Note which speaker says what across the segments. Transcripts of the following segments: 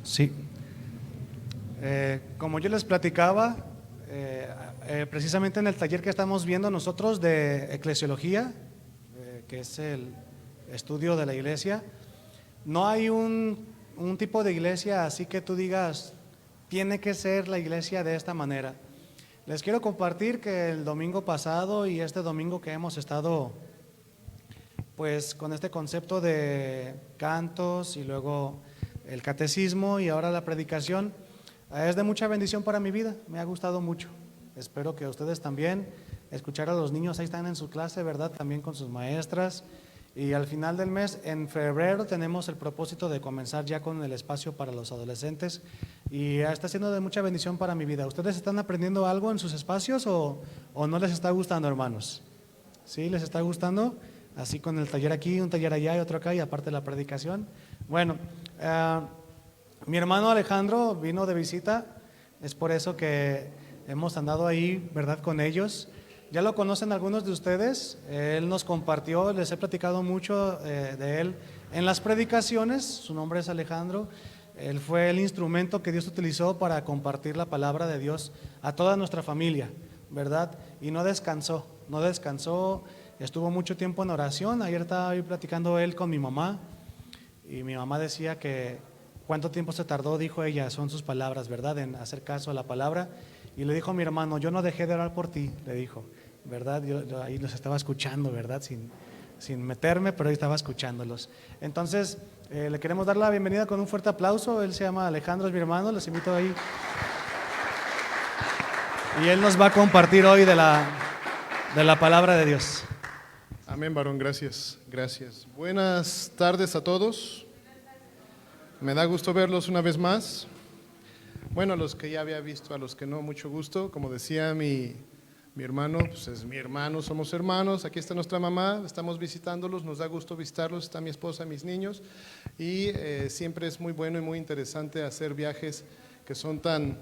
Speaker 1: Sí. Como yo les platicaba, precisamente en el taller que estamos viendo nosotros de eclesiología, que es el estudio de la iglesia, no hay un tipo de iglesia así que tú digas, tiene que ser la iglesia de esta manera. Les quiero compartir que el domingo pasado y este domingo que hemos estado pues con este concepto de cantos y luego el catecismo y ahora la predicación, es de mucha bendición para mi vida, me ha gustado mucho. Espero que ustedes también, escuchar a los niños, ahí están en su clase, ¿verdad? También con sus maestras. Y al final del mes, en febrero, tenemos el propósito de comenzar ya con el espacio para los adolescentes y está siendo de mucha bendición para mi vida. ¿Ustedes están aprendiendo algo en sus espacios o no les está gustando, hermanos? ¿Sí? ¿Les está gustando? Así con el taller aquí, un taller allá y otro acá y aparte la predicación. Bueno, mi hermano Alejandro vino de visita, es por eso que hemos andado ahí, ¿verdad?, con ellos. Ya lo conocen algunos de ustedes, él nos compartió, les he platicado mucho de él en las predicaciones, su nombre es Alejandro, él fue el instrumento que Dios utilizó para compartir la palabra de Dios a toda nuestra familia, ¿verdad? Y no descansó, estuvo mucho tiempo en oración. Ayer estaba ahí platicando él con mi mamá y mi mamá decía que cuánto tiempo se tardó, dijo ella, son sus palabras, ¿verdad?, en hacer caso a la palabra. Y le dijo a mi hermano, yo no dejé de orar por ti, le dijo, ¿verdad? Yo ahí los estaba escuchando, ¿verdad? Sin meterme, pero ahí estaba escuchándolos. Entonces, le queremos dar la bienvenida con un fuerte aplauso. Él se llama Alejandro, es mi hermano, les invito ahí. Y él nos va a compartir hoy de la palabra de Dios.
Speaker 2: Amén, varón, gracias, gracias. Buenas tardes a todos. Me da gusto verlos una vez más. Bueno, a los que ya había visto, a los que no, mucho gusto. Como decía mi hermano, pues es mi hermano, somos hermanos. Aquí está nuestra mamá, estamos visitándolos, nos da gusto visitarlos. Está mi esposa, mis niños. Y siempre es muy bueno y muy interesante hacer viajes que son tan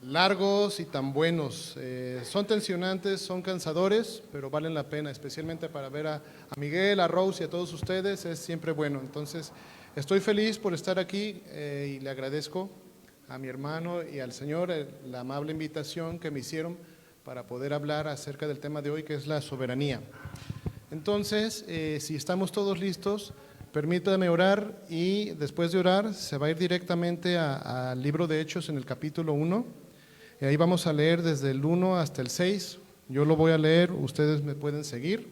Speaker 2: largos y tan buenos. Son tensionantes, son cansadores, pero valen la pena, especialmente para ver a Miguel, a Rose y a todos ustedes, es siempre bueno. Entonces, estoy feliz por estar aquí y le agradezco a mi hermano y al Señor la amable invitación que me hicieron para poder hablar acerca del tema de hoy, que es la soberanía. Entonces, si estamos todos listos, permítame orar y después de orar se va a ir directamente al libro de Hechos en el capítulo 1. Y ahí vamos a leer desde el 1 hasta el 6. Yo lo voy a leer, ustedes me pueden seguir.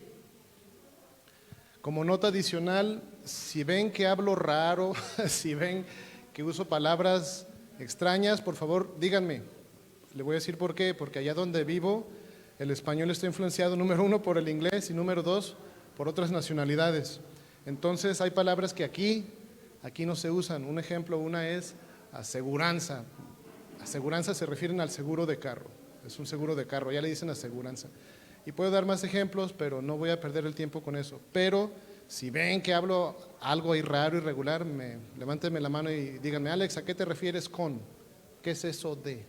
Speaker 2: Como nota adicional, si ven que hablo raro, si ven que uso palabras extrañas, por favor díganme. Le voy a decir por qué, porque allá donde vivo el español está influenciado, número 1, por el inglés y número 2, por otras nacionalidades. Entonces hay palabras que aquí no se usan. Un ejemplo, una es aseguranza. Aseguranza se refieren al seguro de carro, es un seguro de carro, ya le dicen aseguranza. Y puedo dar más ejemplos, pero no voy a perder el tiempo con eso. Pero si ven que hablo algo ahí raro, irregular, levántenme la mano y díganme, Alex, ¿a qué te refieres con? ¿Qué es eso de?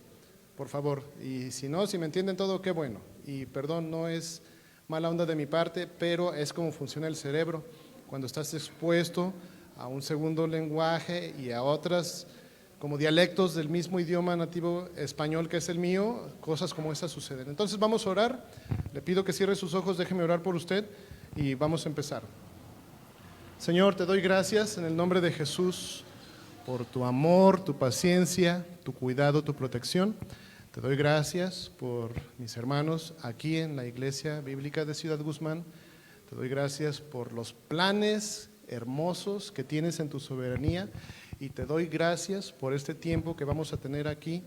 Speaker 2: Por favor. Y si no, si me entienden todo, qué bueno. Y perdón, no es mala onda de mi parte, pero es como funciona el cerebro. Cuando estás expuesto a un segundo lenguaje y a otras como dialectos del mismo idioma nativo español que es el mío, cosas como esas suceden. Entonces vamos a orar. Le pido que cierre sus ojos, déjeme orar por usted y vamos a empezar. Señor, te doy gracias en el nombre de Jesús por tu amor, tu paciencia, tu cuidado, tu protección. Te doy gracias por mis hermanos aquí en la Iglesia Bíblica de Ciudad Guzmán. Te doy gracias por los planes hermosos que tienes en tu soberanía y te doy gracias por este tiempo que vamos a tener aquí.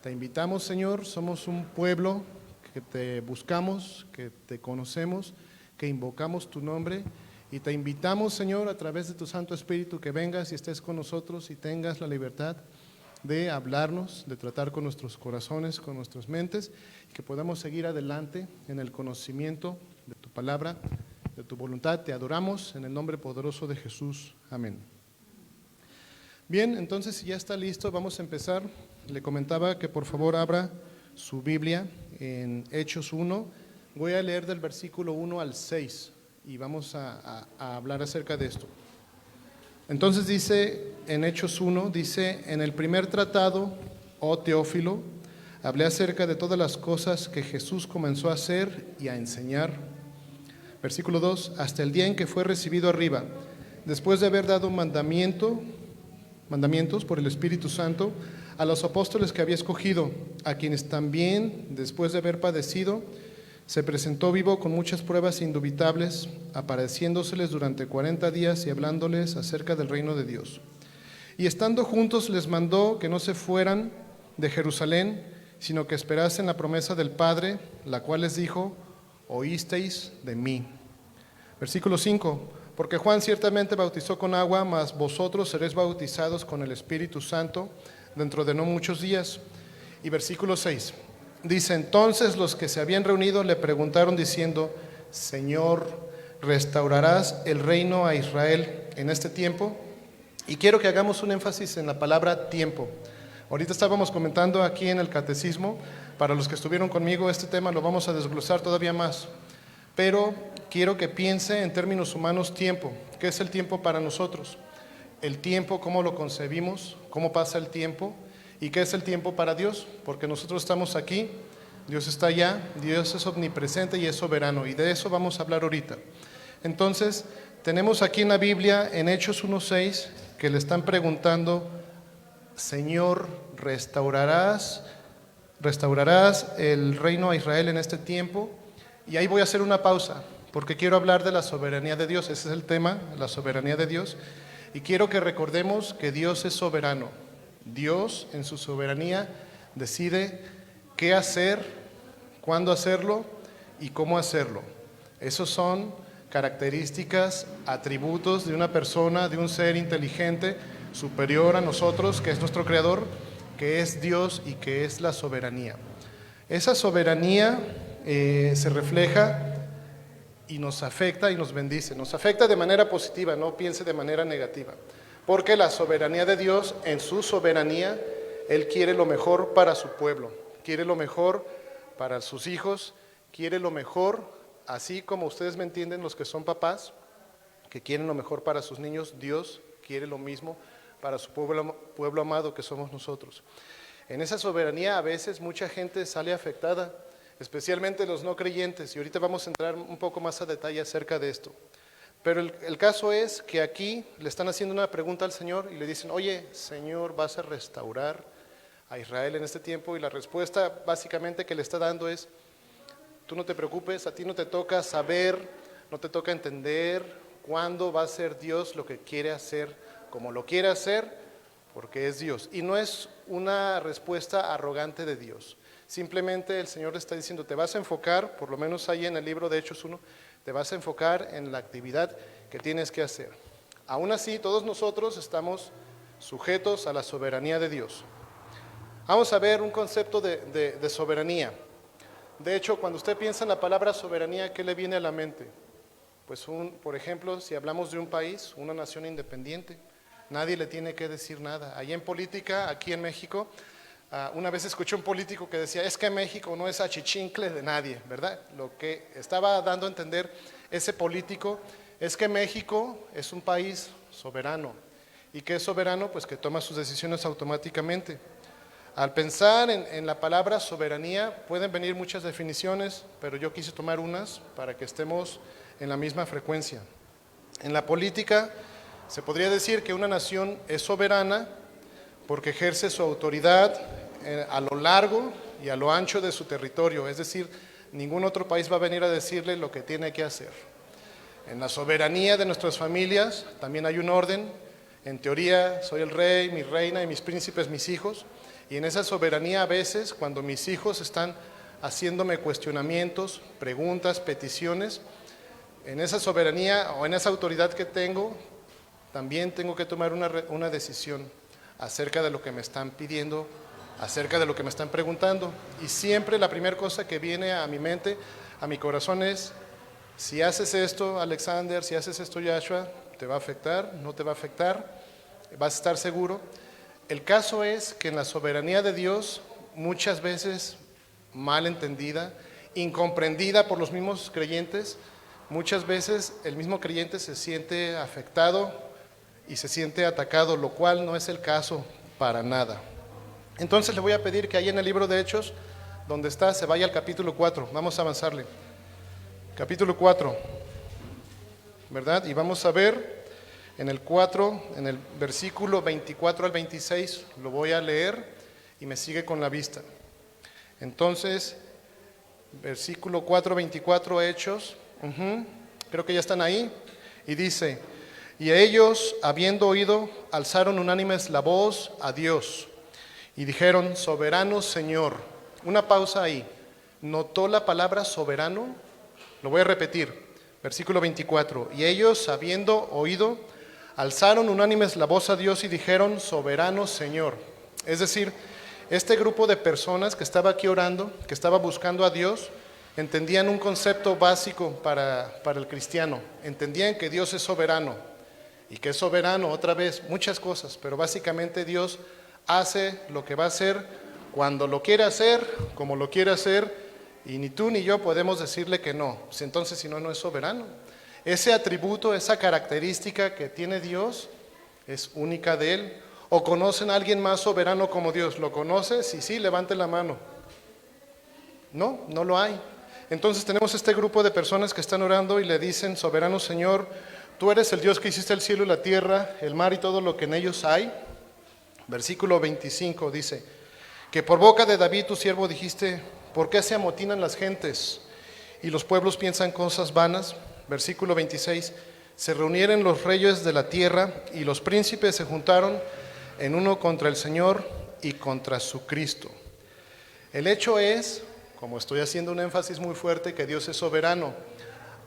Speaker 2: Te invitamos, Señor, somos un pueblo que te buscamos, que te conocemos, que invocamos tu nombre y te invitamos, Señor, a través de tu Santo Espíritu que vengas y estés con nosotros y tengas la libertad de hablarnos, de tratar con nuestros corazones, con nuestras mentes y que podamos seguir adelante en el conocimiento de tu palabra, de tu voluntad. Te adoramos en el nombre poderoso de Jesús. Amén. Bien, entonces si ya está listo, vamos a empezar. Le comentaba que por favor abra su Biblia en Hechos 1. Voy a leer del versículo 1 al 6 y vamos a hablar acerca de esto. Entonces dice en Hechos 1, dice, en el primer tratado, oh Teófilo, hablé acerca de todas las cosas que Jesús comenzó a hacer y a enseñar. Versículo 2, hasta el día en que fue recibido arriba, después de haber dado mandamientos por el Espíritu Santo a los apóstoles que había escogido, a quienes también, después de haber padecido, se presentó vivo con muchas pruebas indubitables, apareciéndoseles durante 40 días y hablándoles acerca del reino de Dios. Y estando juntos les mandó que no se fueran de Jerusalén, sino que esperasen la promesa del Padre, la cual les dijo, oísteis de mí. Versículo 5, porque Juan ciertamente bautizó con agua, mas vosotros seréis bautizados con el Espíritu Santo dentro de no muchos días. Y versículo 6, dice, entonces los que se habían reunido le preguntaron diciendo, Señor, ¿restaurarás el reino a Israel en este tiempo? Y quiero que hagamos un énfasis en la palabra tiempo. Ahorita estábamos comentando aquí en el catecismo, para los que estuvieron conmigo, este tema lo vamos a desglosar todavía más. Pero quiero que piense en términos humanos tiempo. ¿Qué es el tiempo para nosotros? El tiempo, ¿cómo lo concebimos? ¿Cómo pasa el tiempo? ¿Y qué es el tiempo para Dios? Porque nosotros estamos aquí, Dios está allá, Dios es omnipresente y es soberano. Y de eso vamos a hablar ahorita. Entonces, tenemos aquí en la Biblia, en Hechos 1:6, que le están preguntando, Señor, ¿restaurarás el reino a Israel en este tiempo? Y ahí voy a hacer una pausa, porque quiero hablar de la soberanía de Dios. Ese es el tema, la soberanía de Dios. Y quiero que recordemos que Dios es soberano. Dios, en su soberanía, decide qué hacer, cuándo hacerlo y cómo hacerlo. Esos son características, atributos de una persona, de un ser inteligente, superior a nosotros, que es nuestro Creador, que es Dios y que es la soberanía. Esa soberanía se refleja y nos afecta y nos bendice. Nos afecta de manera positiva, no piense de manera negativa. Porque la soberanía de Dios, en su soberanía, Él quiere lo mejor para su pueblo, quiere lo mejor para sus hijos, quiere lo mejor, así como ustedes me entienden, los que son papás, que quieren lo mejor para sus niños, Dios quiere lo mismo para su pueblo amado que somos nosotros. En esa soberanía a veces mucha gente sale afectada, especialmente los no creyentes, y ahorita vamos a entrar un poco más a detalle acerca de esto. Pero el caso es que aquí le están haciendo una pregunta al Señor y le dicen, oye, Señor, ¿vas a restaurar a Israel en este tiempo? Y la respuesta básicamente que le está dando es, tú no te preocupes, a ti no te toca saber, no te toca entender cuándo va a ser Dios lo que quiere hacer, como lo quiere hacer, porque es Dios. Y no es una respuesta arrogante de Dios. Simplemente el Señor le está diciendo, te vas a enfocar, por lo menos ahí en el libro de Hechos 1, te vas a enfocar en la actividad que tienes que hacer. Aún así, todos nosotros estamos sujetos a la soberanía de Dios. Vamos a ver un concepto de soberanía. De hecho, cuando usted piensa en la palabra soberanía, ¿qué le viene a la mente? Pues, por ejemplo, si hablamos de un país, una nación independiente, nadie le tiene que decir nada. Allá en política, aquí en México, una vez escuché un político que decía, es que México no es achichincle de nadie, ¿verdad? Lo que estaba dando a entender ese político es que México es un país soberano. ¿Y qué es soberano? Pues que toma sus decisiones automáticamente. Al pensar en la palabra soberanía pueden venir muchas definiciones, pero yo quise tomar unas para que estemos en la misma frecuencia. En la política se podría decir que una nación es soberana porque ejerce su autoridad a lo largo y a lo ancho de su territorio, es decir, ningún otro país va a venir a decirle lo que tiene que hacer. En la soberanía de nuestras familias también hay un orden. En teoría soy el rey, mi reina y mis príncipes, mis hijos. Y en esa soberanía a veces, cuando mis hijos están haciéndome cuestionamientos, preguntas, peticiones, en esa soberanía o en esa autoridad que tengo, también tengo que tomar una decisión acerca de lo que me están pidiendo, acerca de lo que me están preguntando. Y siempre la primera cosa que viene a mi mente, a mi corazón es, si haces esto, Alexander, si haces esto, Joshua, ¿te va a afectar? ¿No te va a afectar? ¿Vas a estar seguro? El caso es que en la soberanía de Dios, muchas veces mal entendida, incomprendida por los mismos creyentes, muchas veces el mismo creyente se siente afectado y se siente atacado, lo cual no es el caso para nada. Entonces le voy a pedir que ahí en el libro de Hechos, donde está, se vaya al capítulo 4. Vamos a avanzarle. Capítulo 4, ¿verdad? Y vamos a ver en el 4, en el versículo 24 al 26, lo voy a leer y me sigue con la vista. Entonces, versículo 4, 24, Hechos, creo que ya están ahí, y dice: y ellos, habiendo oído, alzaron unánimes la voz a Dios, y dijeron: soberano Señor. Una pausa ahí. ¿Notó la palabra soberano? Lo voy a repetir. Versículo 24. Y ellos, habiendo oído, alzaron unánimes la voz a Dios y dijeron: soberano Señor. Es decir, este grupo de personas que estaba aquí orando, que estaba buscando a Dios, entendían un concepto básico para el cristiano. Entendían que Dios es soberano. Y que es soberano, otra vez, muchas cosas, pero básicamente Dios hace lo que va a hacer, cuando lo quiere hacer, como lo quiere hacer, y ni tú ni yo podemos decirle que no. Pues entonces, si no, no es soberano. Ese atributo, esa característica que tiene Dios, es única de Él. ¿O conocen a alguien más soberano como Dios? ¿Lo conoce? Si sí, levante la mano. No, no lo hay. Entonces tenemos este grupo de personas que están orando y le dicen: soberano Señor, tú eres el Dios que hiciste el cielo y la tierra, el mar y todo lo que en ellos hay. Versículo 25 dice: que por boca de David tu siervo dijiste: ¿por qué se amotinan las gentes y los pueblos piensan cosas vanas? Versículo 26: se reunieron los reyes de la tierra y los príncipes se juntaron en uno contra el Señor y contra su Cristo. El hecho es, como estoy haciendo un énfasis muy fuerte, que Dios es soberano.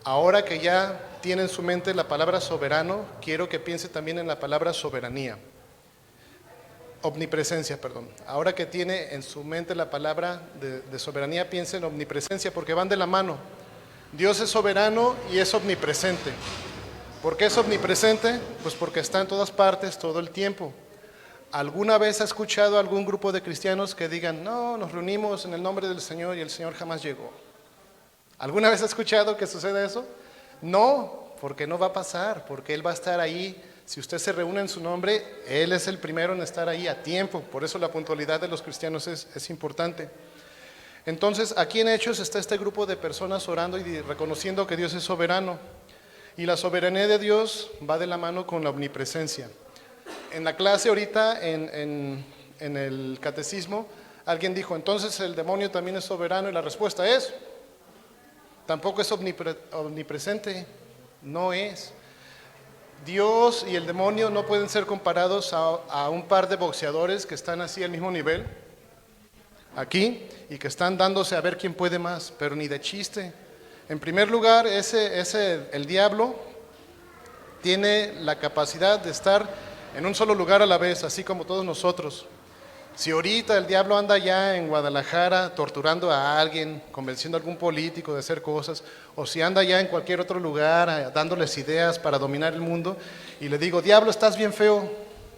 Speaker 2: Ahora que ya tiene en su mente la palabra soberano, quiero que piense también en la palabra soberanía. Omnipresencia, perdón. Ahora que tiene en su mente la palabra de soberanía, piense en omnipresencia, porque van de la mano. Dios es soberano y es omnipresente. ¿Por qué es omnipresente? Pues porque está en todas partes todo el tiempo. ¿Alguna vez ha escuchado a algún grupo de cristianos que digan: no, nos reunimos en el nombre del Señor y el Señor jamás llegó? ¿Alguna vez ha escuchado que suceda eso? No, porque no va a pasar, porque Él va a estar ahí. Si usted se reúne en su nombre, Él es el primero en estar ahí a tiempo. Por eso la puntualidad de los cristianos es importante. Entonces, aquí en Hechos está este grupo de personas orando y reconociendo que Dios es soberano. Y la soberanía de Dios va de la mano con la omnipresencia. En la clase ahorita, en el catecismo, alguien dijo: entonces el demonio también es soberano, y la respuesta es: tampoco es omnipresente, no es. Dios y el demonio no pueden ser comparados a un par de boxeadores que están así al mismo nivel, aquí, y que están dándose a ver quién puede más, pero ni de chiste. En primer lugar, el diablo tiene la capacidad de estar en un solo lugar a la vez, así como todos nosotros. Si ahorita el diablo anda ya en Guadalajara torturando a alguien, convenciendo a algún político de hacer cosas, o si anda ya en cualquier otro lugar dándoles ideas para dominar el mundo, y le digo: diablo, estás bien feo,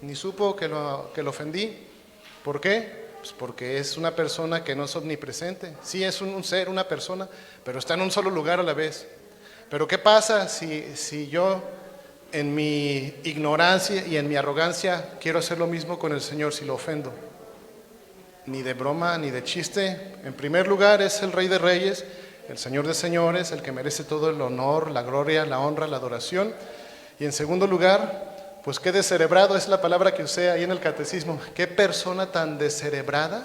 Speaker 2: ni supo que lo ofendí. ¿Por qué? Pues porque es una persona que no es omnipresente. Sí, es un ser, una persona, pero está en un solo lugar a la vez. Pero ¿qué pasa si yo, en mi ignorancia y en mi arrogancia, quiero hacer lo mismo con el Señor, si lo ofendo? Ni de broma, ni de chiste. En primer lugar, es el Rey de Reyes, el Señor de Señores, el que merece todo el honor, la gloria, la honra, la adoración. Y en segundo lugar, pues qué descerebrado es la palabra que usé ahí en el catecismo. ¿Qué persona tan descerebrada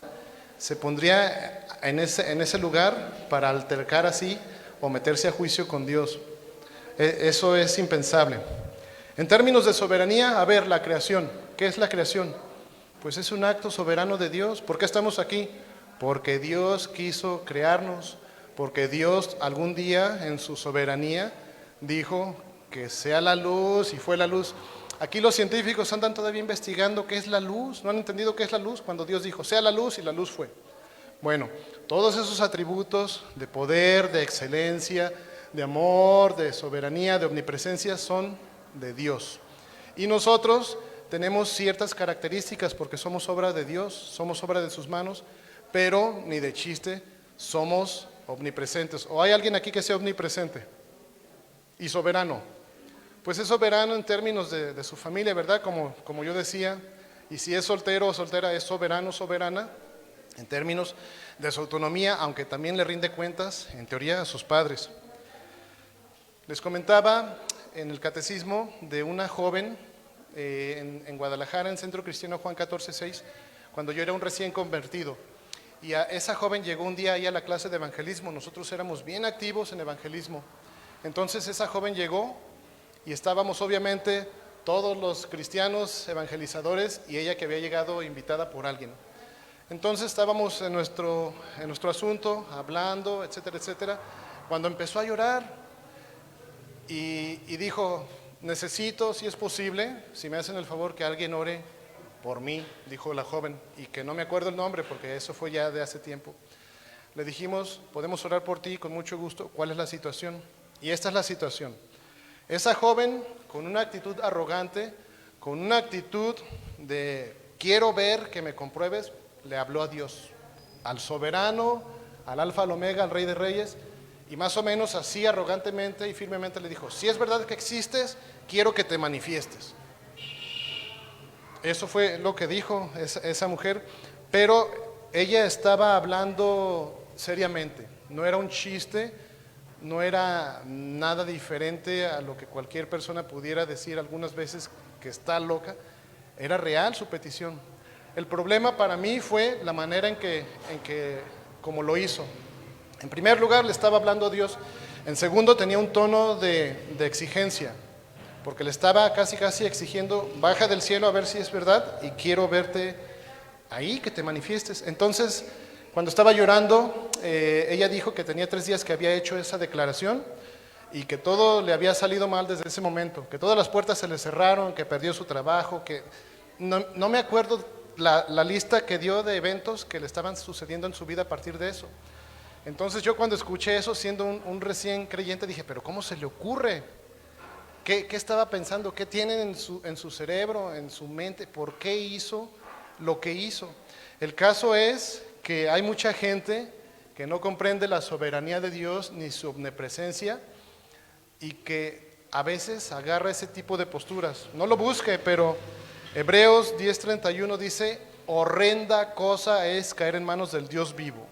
Speaker 2: se pondría en ese lugar para altercar así o meterse a juicio con Dios? Eso es impensable. En términos de soberanía, a ver, la creación. ¿Qué es la creación? Pues es un acto soberano de Dios. ¿Por qué estamos aquí? Porque Dios quiso crearnos, porque Dios algún día en su soberanía dijo que sea la luz y fue la luz. Aquí los científicos andan todavía investigando qué es la luz, no han entendido qué es la luz cuando Dios dijo sea la luz y la luz fue. Bueno, todos esos atributos de poder, de excelencia, de amor, de soberanía, de omnipresencia son de Dios. Y nosotros tenemos ciertas características porque somos obra de Dios, somos obra de sus manos, pero ni de chiste somos omnipresentes. ¿O hay alguien aquí que sea omnipresente y soberano? pues es soberano en términos de su familia, ¿verdad? Como yo decía, y si es soltero o soltera, es soberano, soberana, en términos de su autonomía, aunque también le rinde cuentas, en teoría, a sus padres. Les comentaba en el catecismo de una joven en Guadalajara, en Centro Cristiano Juan 14:6, cuando yo era un recién convertido. Y a esa joven llegó un día ahí a la clase de evangelismo. Nosotros éramos bien activos en evangelismo. Entonces esa joven llegó y estábamos obviamente todos los cristianos evangelizadores y ella que había llegado invitada por alguien. Entonces estábamos en nuestro asunto, hablando, etcétera, etcétera, cuando empezó a llorar y dijo, necesito, si es posible, si me hacen el favor, que alguien ore por mí, dijo la joven, y que no me acuerdo el nombre porque eso fue ya de hace tiempo. Le dijimos, podemos orar por ti con mucho gusto, ¿cuál es la situación? Y esta es la situación. Esa joven, con una actitud arrogante, con una actitud de quiero ver que me compruebes, le habló a Dios, al soberano, al alfa, al omega, al rey de reyes, y más o menos así arrogantemente y firmemente le dijo, si es verdad que existes, quiero que te manifiestes. Eso fue lo que dijo esa mujer, pero ella estaba hablando seriamente, no era un chiste, no era nada diferente a lo que cualquier persona pudiera decir algunas veces que está loca, era real su petición. El problema para mí fue la manera en que como lo hizo. En primer lugar le estaba hablando a Dios, en segundo tenía un tono de exigencia, porque le estaba casi exigiendo, baja del cielo a ver si es verdad y quiero verte ahí, que te manifiestes. Entonces, cuando estaba llorando, ella dijo que tenía 3 días que había hecho esa declaración y que todo le había salido mal desde ese momento, que todas las puertas se le cerraron, que perdió su trabajo, que no me acuerdo la lista que dio de eventos que le estaban sucediendo en su vida a partir de eso. Entonces yo cuando escuché eso, siendo un recién creyente, dije, pero ¿cómo se le ocurre? ¿Qué estaba pensando? ¿Qué tiene en su cerebro, en su mente? ¿Por qué hizo lo que hizo? El caso es que hay mucha gente que no comprende la soberanía de Dios ni su omnipresencia y que a veces agarra ese tipo de posturas. No lo busque, pero Hebreos 10:31 dice, horrenda cosa es caer en manos del Dios vivo.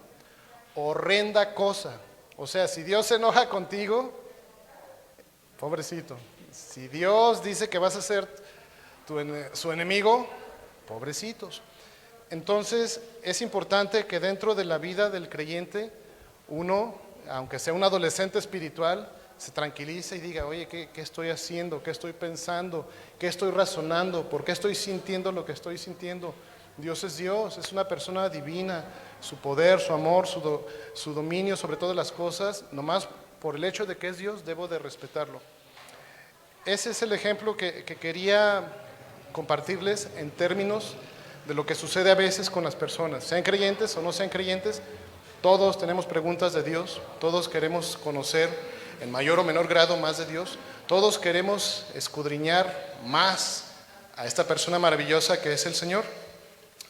Speaker 2: Horrenda cosa. O sea, si Dios se enoja contigo, pobrecito. Si Dios dice que vas a ser su enemigo, pobrecitos. Entonces es importante que dentro de la vida del creyente uno, aunque sea un adolescente espiritual, se tranquilice y diga, oye, ¿qué estoy haciendo? ¿Qué estoy pensando? ¿Qué estoy razonando? ¿Por qué estoy sintiendo lo que estoy sintiendo? Dios, es una persona divina, su poder, su amor, su dominio sobre todas las cosas, nomás por el hecho de que es Dios, debo de respetarlo. Ese es el ejemplo que quería compartirles en términos de lo que sucede a veces con las personas, sean creyentes o no sean creyentes, todos tenemos preguntas de Dios, todos queremos conocer en mayor o menor grado más de Dios, todos queremos escudriñar más a esta persona maravillosa que es el Señor.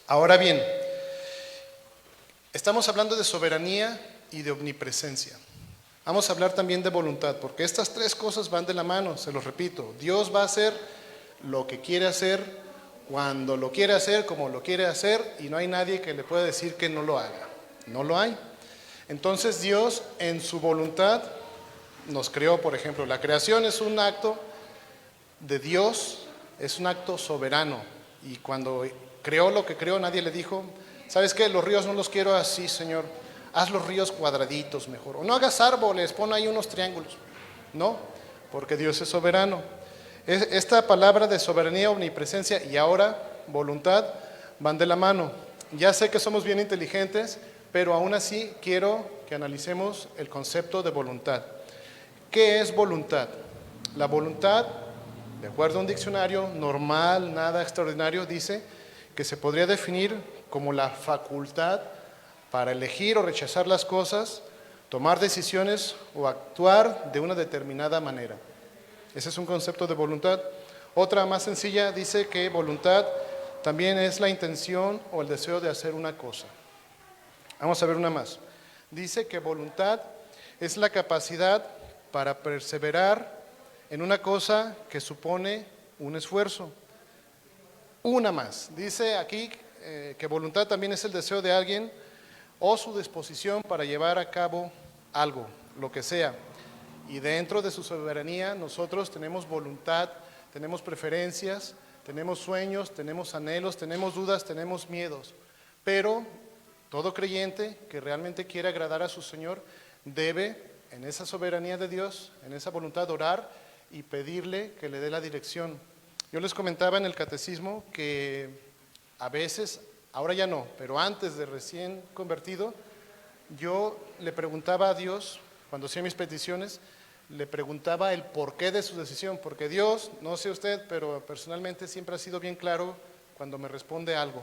Speaker 2: Ahora bien, estamos hablando de soberanía y de omnipresencia. Vamos a hablar también de voluntad, porque estas 3 cosas van de la mano, se los repito. Dios va a hacer lo que quiere hacer, cuando lo quiere hacer, como lo quiere hacer, y no hay nadie que le pueda decir que no lo haga. No lo hay. Entonces Dios en su voluntad nos creó, por ejemplo, la creación es un acto de Dios, es un acto soberano, y cuando creó lo que creó, nadie le dijo, ¿sabes qué? Los ríos no los quiero así, Señor. Haz los ríos cuadraditos mejor. O no hagas árboles, pon ahí unos triángulos. No, porque Dios es soberano. Esta palabra de soberanía, omnipresencia y ahora voluntad van de la mano. Ya sé que somos bien inteligentes, pero aún así quiero que analicemos el concepto de voluntad. ¿Qué es voluntad? La voluntad, de acuerdo a un diccionario normal, nada extraordinario, dice que se podría definir como la facultad para elegir o rechazar las cosas, tomar decisiones o actuar de una determinada manera. Ese es un concepto de voluntad. Otra más sencilla dice que voluntad también es la intención o el deseo de hacer una cosa. Vamos a ver una más. Dice que voluntad es la capacidad para perseverar en una cosa que supone un esfuerzo. Una más. Dice aquí que voluntad también es el deseo de alguien o su disposición para llevar a cabo algo, lo que sea. Y dentro de su soberanía nosotros tenemos voluntad, tenemos preferencias, tenemos sueños, tenemos anhelos, tenemos dudas, tenemos miedos. Pero todo creyente que realmente quiere agradar a su Señor debe, en esa soberanía de Dios, en esa voluntad, orar y pedirle que le dé la dirección. Yo les comentaba en el catecismo que a veces, ahora ya no, pero antes de recién convertido, yo le preguntaba a Dios, cuando hacía mis peticiones, le preguntaba el porqué de su decisión, porque Dios, no sé usted, pero personalmente siempre ha sido bien claro cuando me responde algo.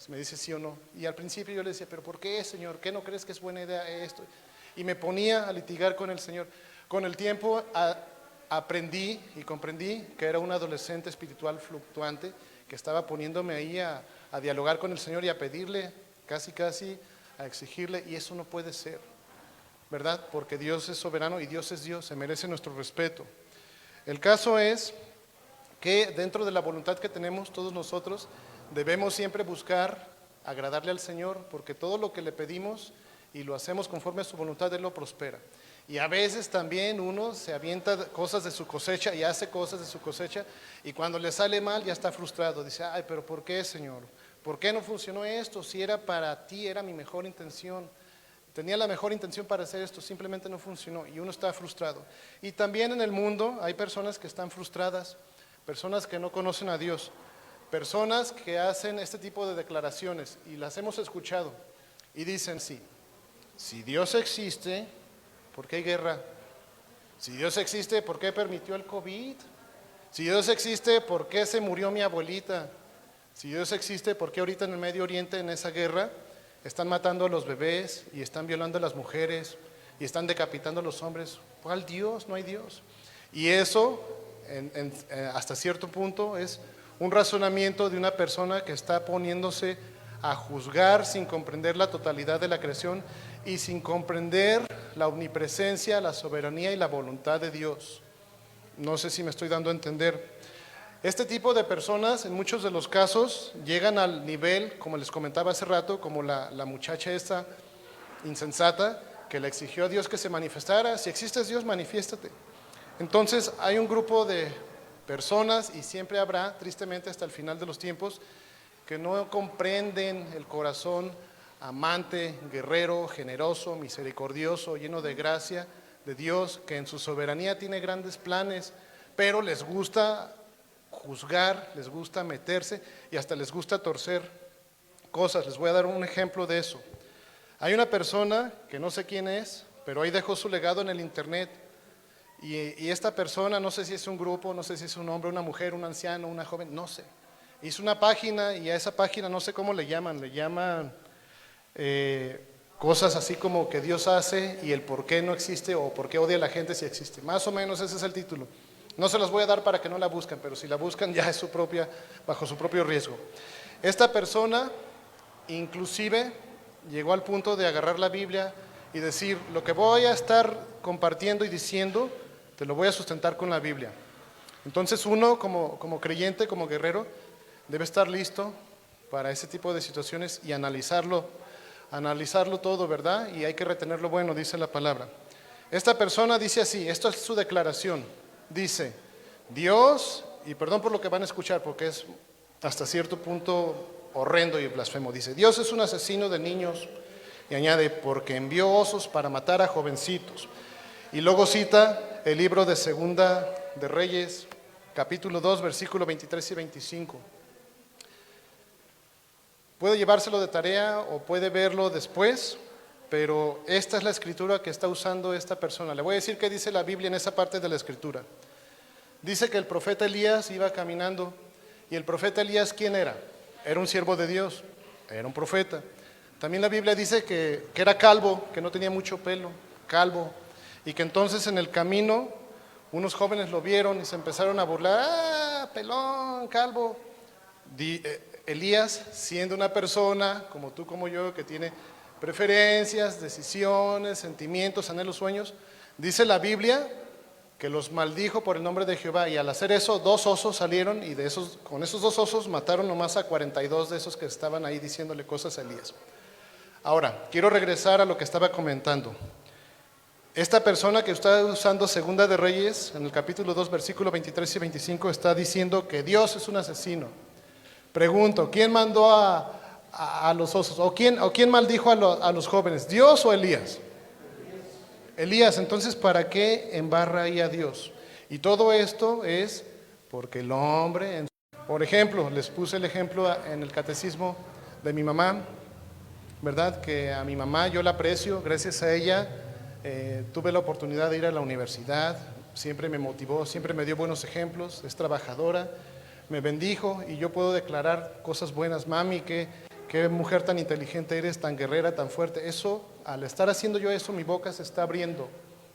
Speaker 2: Me dice sí o no. Y al principio yo le decía, pero ¿por qué, Señor? ¿Qué no crees que es buena idea esto? Y me ponía a litigar con el Señor. Con el tiempo aprendí y comprendí que era un adolescente espiritual fluctuante, que estaba poniéndome ahí a dialogar con el Señor y a pedirle, casi, a exigirle, y eso no puede ser, ¿verdad? Porque Dios es soberano y Dios es Dios, se merece nuestro respeto. El caso es que dentro de la voluntad que tenemos todos nosotros, debemos siempre buscar agradarle al Señor, porque todo lo que le pedimos y lo hacemos conforme a su voluntad, Él lo prospera. Y a veces también uno se avienta cosas de su cosecha y hace cosas de su cosecha, y cuando le sale mal ya está frustrado. Dice, ay, pero ¿por qué, Señor? ¿Por qué no funcionó esto? Si era para ti, era mi mejor intención. Tenía la mejor intención para hacer esto, simplemente no funcionó y uno está frustrado. Y también en el mundo hay personas que están frustradas, personas que no conocen a Dios, personas que hacen este tipo de declaraciones y las hemos escuchado y dicen, sí, si Dios existe, ¿por qué hay guerra? Si Dios existe, ¿por qué permitió el COVID? Si Dios existe, ¿por qué se murió mi abuelita? Si Dios existe, ¿por qué ahorita en el Medio Oriente, en esa guerra, están matando a los bebés y están violando a las mujeres y están decapitando a los hombres? ¿Cuál Dios? No hay Dios. Y eso, hasta cierto punto, es un razonamiento de una persona que está poniéndose a juzgar sin comprender la totalidad de la creación y sin comprender la omnipresencia, la soberanía y la voluntad de Dios. No sé si me estoy dando a entender. Este tipo de personas, en muchos de los casos, llegan al nivel, como les comentaba hace rato, como la muchacha esta insensata, que le exigió a Dios que se manifestara. Si existes Dios, manifiéstate. Entonces hay un grupo de personas, y siempre habrá, tristemente hasta el final de los tiempos, que no comprenden el corazón amante, guerrero, generoso, misericordioso, lleno de gracia de Dios, que en su soberanía tiene grandes planes, pero les gusta juzgar, les gusta meterse y hasta les gusta torcer cosas. Les voy a dar un ejemplo de eso. Hay una persona que no sé quién es, pero ahí dejó su legado en el internet, y esta persona, no sé si es un grupo, no sé si es un hombre, una mujer, un anciano, una joven, no sé, hizo una página, y a esa página no sé cómo le llaman cosas así como que Dios hace y el por qué no existe o por qué odia a la gente si existe. Más o menos ese es el título. No se los voy a dar para que no la busquen, pero si la buscan ya es bajo su propio riesgo. Esta persona inclusive llegó al punto de agarrar la Biblia y decir, lo que voy a estar compartiendo y diciendo, te lo voy a sustentar con la Biblia. Entonces uno como creyente, como guerrero, debe estar listo para ese tipo de situaciones y analizarlo todo, ¿verdad? Y hay que retener lo bueno, dice la palabra. Esta persona dice así, esto es su declaración, dice, Dios, y perdón por lo que van a escuchar porque es hasta cierto punto horrendo y blasfemo, dice, Dios es un asesino de niños, y añade, porque envió osos para matar a jovencitos. Y luego cita el libro de Segunda de Reyes, capítulo 2, versículo 23 y 25. Puede llevárselo de tarea o puede verlo después, pero esta es la escritura que está usando esta persona. Le voy a decir qué dice la Biblia en esa parte de la escritura. Dice que el profeta Elías iba caminando, y el profeta Elías, ¿quién era? Era un siervo de Dios, era un profeta. También la Biblia dice que era calvo, que no tenía mucho pelo, calvo, y que entonces en el camino unos jóvenes lo vieron y se empezaron a burlar, ¡ah, pelón, calvo! Elías, siendo una persona como tú, como yo, que tiene preferencias, decisiones, sentimientos, anhelos, sueños, dice la Biblia que los maldijo por el nombre de Jehová, y al hacer eso 2 osos salieron y con esos 2 osos mataron nomás a 42 de esos que estaban ahí diciéndole cosas a Elías. Ahora, quiero regresar a lo que estaba comentando. Esta persona que está usando Segunda de Reyes, en el capítulo 2, versículo 23 y 25, está diciendo que Dios es un asesino. Pregunto, ¿quién mandó a los osos? ¿O quién maldijo a los jóvenes? ¿Dios o Elías? Elías. Entonces, ¿para qué embarra ahí a Dios? Y todo esto es porque el hombre, por ejemplo, les puse el ejemplo en el catecismo de mi mamá, ¿verdad? Que a mi mamá yo la aprecio, gracias a ella tuve la oportunidad de ir a la universidad, siempre me motivó, siempre me dio buenos ejemplos, es trabajadora, me bendijo y yo puedo declarar cosas buenas. Mami, qué mujer tan inteligente eres, tan guerrera, tan fuerte. Eso, al estar haciendo yo eso, mi boca se está abriendo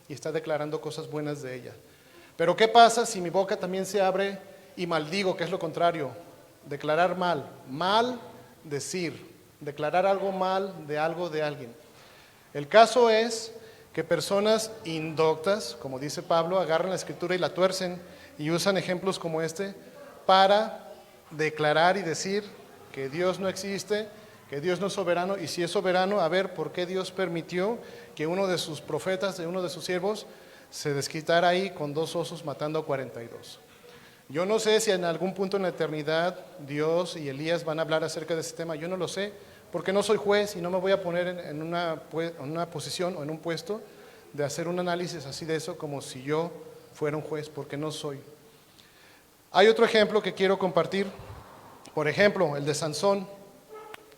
Speaker 2: y está declarando cosas buenas de ella. Pero ¿qué pasa si mi boca también se abre y maldigo, que es lo contrario? Declarar mal decir, declarar algo mal de algo de alguien. El caso es que personas indoctas, como dice Pablo, agarran la escritura y la tuercen y usan ejemplos como este para declarar y decir que Dios no existe, que Dios no es soberano, y si es soberano, a ver, ¿por qué Dios permitió que uno de sus profetas, de uno de sus siervos, se desquitara ahí con 2 osos matando a 42? Yo no sé si en algún punto en la eternidad Dios y Elías van a hablar acerca de ese tema, yo no lo sé, porque no soy juez y no me voy a poner en una posición o en un puesto de hacer un análisis así de eso como si yo fuera un juez, porque no soy. Hay otro ejemplo que quiero compartir, por ejemplo, el de Sansón.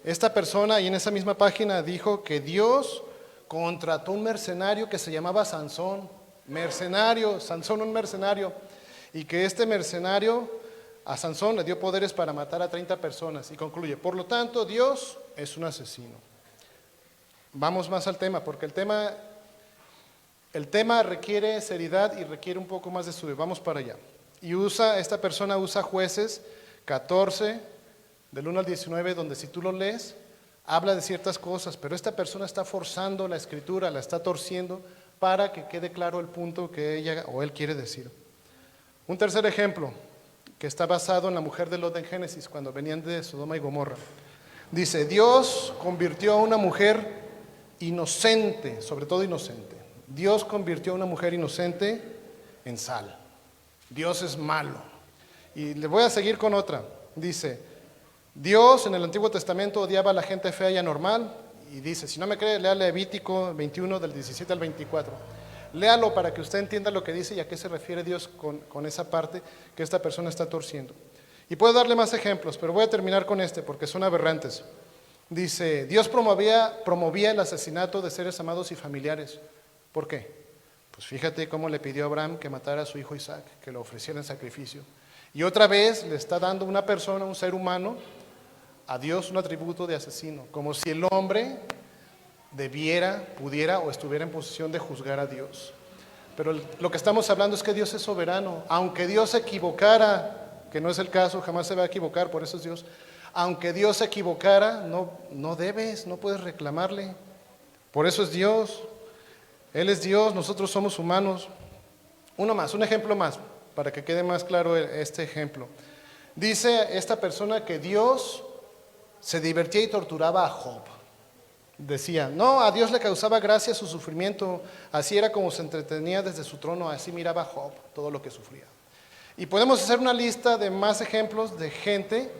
Speaker 2: Esta persona, y en esa misma página, dijo que Dios contrató un mercenario que se llamaba Sansón, Sansón un mercenario, y que este mercenario a Sansón le dio poderes para matar a 30 personas, y concluye, por lo tanto, Dios es un asesino. Vamos más al tema, porque el tema requiere seriedad y requiere un poco más de estudio. Vamos para allá. Y esta persona usa Jueces 14, del 1 al 19, donde si tú lo lees, habla de ciertas cosas, pero esta persona está forzando la escritura, la está torciendo para que quede claro el punto que ella o él quiere decir. Un tercer ejemplo, que está basado en la mujer de Lot en Génesis, cuando venían de Sodoma y Gomorra. Dice, Dios convirtió a una mujer inocente, sobre todo inocente. Dios convirtió a una mujer inocente en sal. Dios es malo. Y le voy a seguir con otra. Dice, Dios en el Antiguo Testamento odiaba a la gente fea y anormal. Y dice, si no me cree, lea Levítico 21 del 17 al 24. Léalo para que usted entienda lo que dice y a qué se refiere Dios con esa parte que esta persona está torciendo. Y puedo darle más ejemplos, pero voy a terminar con este porque son aberrantes. Dice, Dios promovía el asesinato de seres amados y familiares. ¿Por qué? Pues fíjate cómo le pidió a Abraham que matara a su hijo Isaac, que lo ofreciera en sacrificio. Y otra vez le está dando una persona, un ser humano, a Dios un atributo de asesino, como si el hombre pudiera o estuviera en posición de juzgar a Dios. Pero lo que estamos hablando es que Dios es soberano. Aunque Dios se equivocara, que no es el caso, jamás se va a equivocar, por eso es Dios. Aunque Dios se equivocara, no puedes reclamarle. Por eso es Dios. Él es Dios, nosotros somos humanos. Un ejemplo más, para que quede más claro este ejemplo. Dice esta persona que Dios se divertía y torturaba a Job. Decía, no, a Dios le causaba gracia su sufrimiento, así era como se entretenía desde su trono, así miraba Job todo lo que sufría. Y podemos hacer una lista de más ejemplos de gente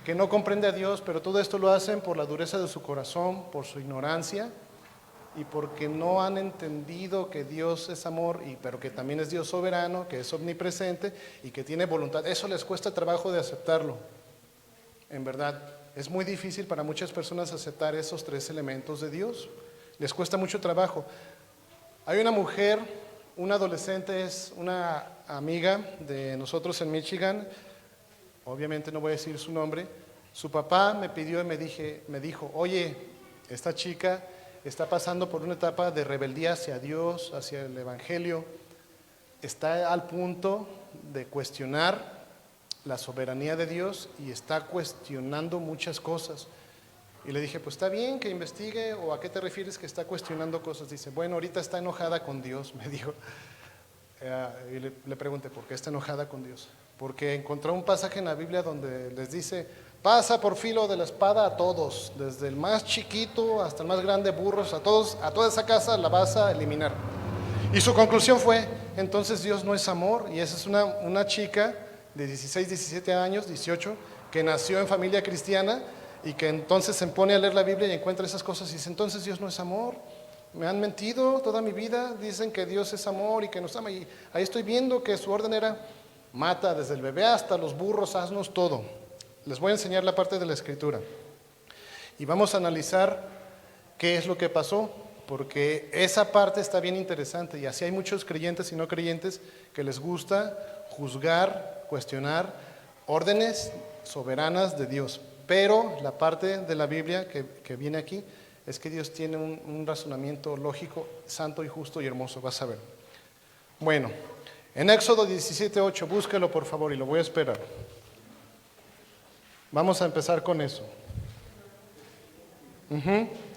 Speaker 2: que no comprende a Dios, pero todo esto lo hacen por la dureza de su corazón, por su ignorancia y porque no han entendido que Dios es amor, pero que también es Dios soberano, que es omnipresente y que tiene voluntad. Eso les cuesta trabajo de aceptarlo, en verdad. Es muy difícil para muchas personas aceptar esos 3 elementos de Dios. Les cuesta mucho trabajo. Hay una mujer, una adolescente, es una amiga de nosotros en Michigan. Obviamente no voy a decir su nombre. Su papá me pidió y me dijo, oye, esta chica está pasando por una etapa de rebeldía hacia Dios, hacia el Evangelio. Está al punto de cuestionar la soberanía de Dios y está cuestionando muchas cosas. Y le dije, pues está bien que investigue, o ¿a qué te refieres que está cuestionando cosas? Dice, bueno, ahorita está enojada con Dios, me dijo. y le pregunté, ¿por qué está enojada con Dios? Porque encontró un pasaje en la Biblia donde les dice, pasa por filo de la espada a todos, desde el más chiquito hasta el más grande, burros, a todos, a toda esa casa la vas a eliminar. Y su conclusión fue, entonces Dios no es amor, y esa es una chica de 16, 17 años, 18, que nació en familia cristiana y que entonces se pone a leer la Biblia y encuentra esas cosas y dice, entonces Dios no es amor. Me han mentido toda mi vida, dicen que Dios es amor y que nos ama, y ahí estoy viendo que su orden era mata desde el bebé hasta los burros, asnos, todo. Les voy a enseñar la parte de la escritura y vamos a analizar qué es lo que pasó, porque esa parte está bien interesante y así hay muchos creyentes y no creyentes que les gusta juzgar, cuestionar órdenes soberanas de Dios, pero la parte de la Biblia que viene aquí es que Dios tiene un razonamiento lógico, santo y justo y hermoso, vas a ver. Bueno, en Éxodo 17:8, búsquelo por favor y lo voy a esperar. Vamos a empezar con eso.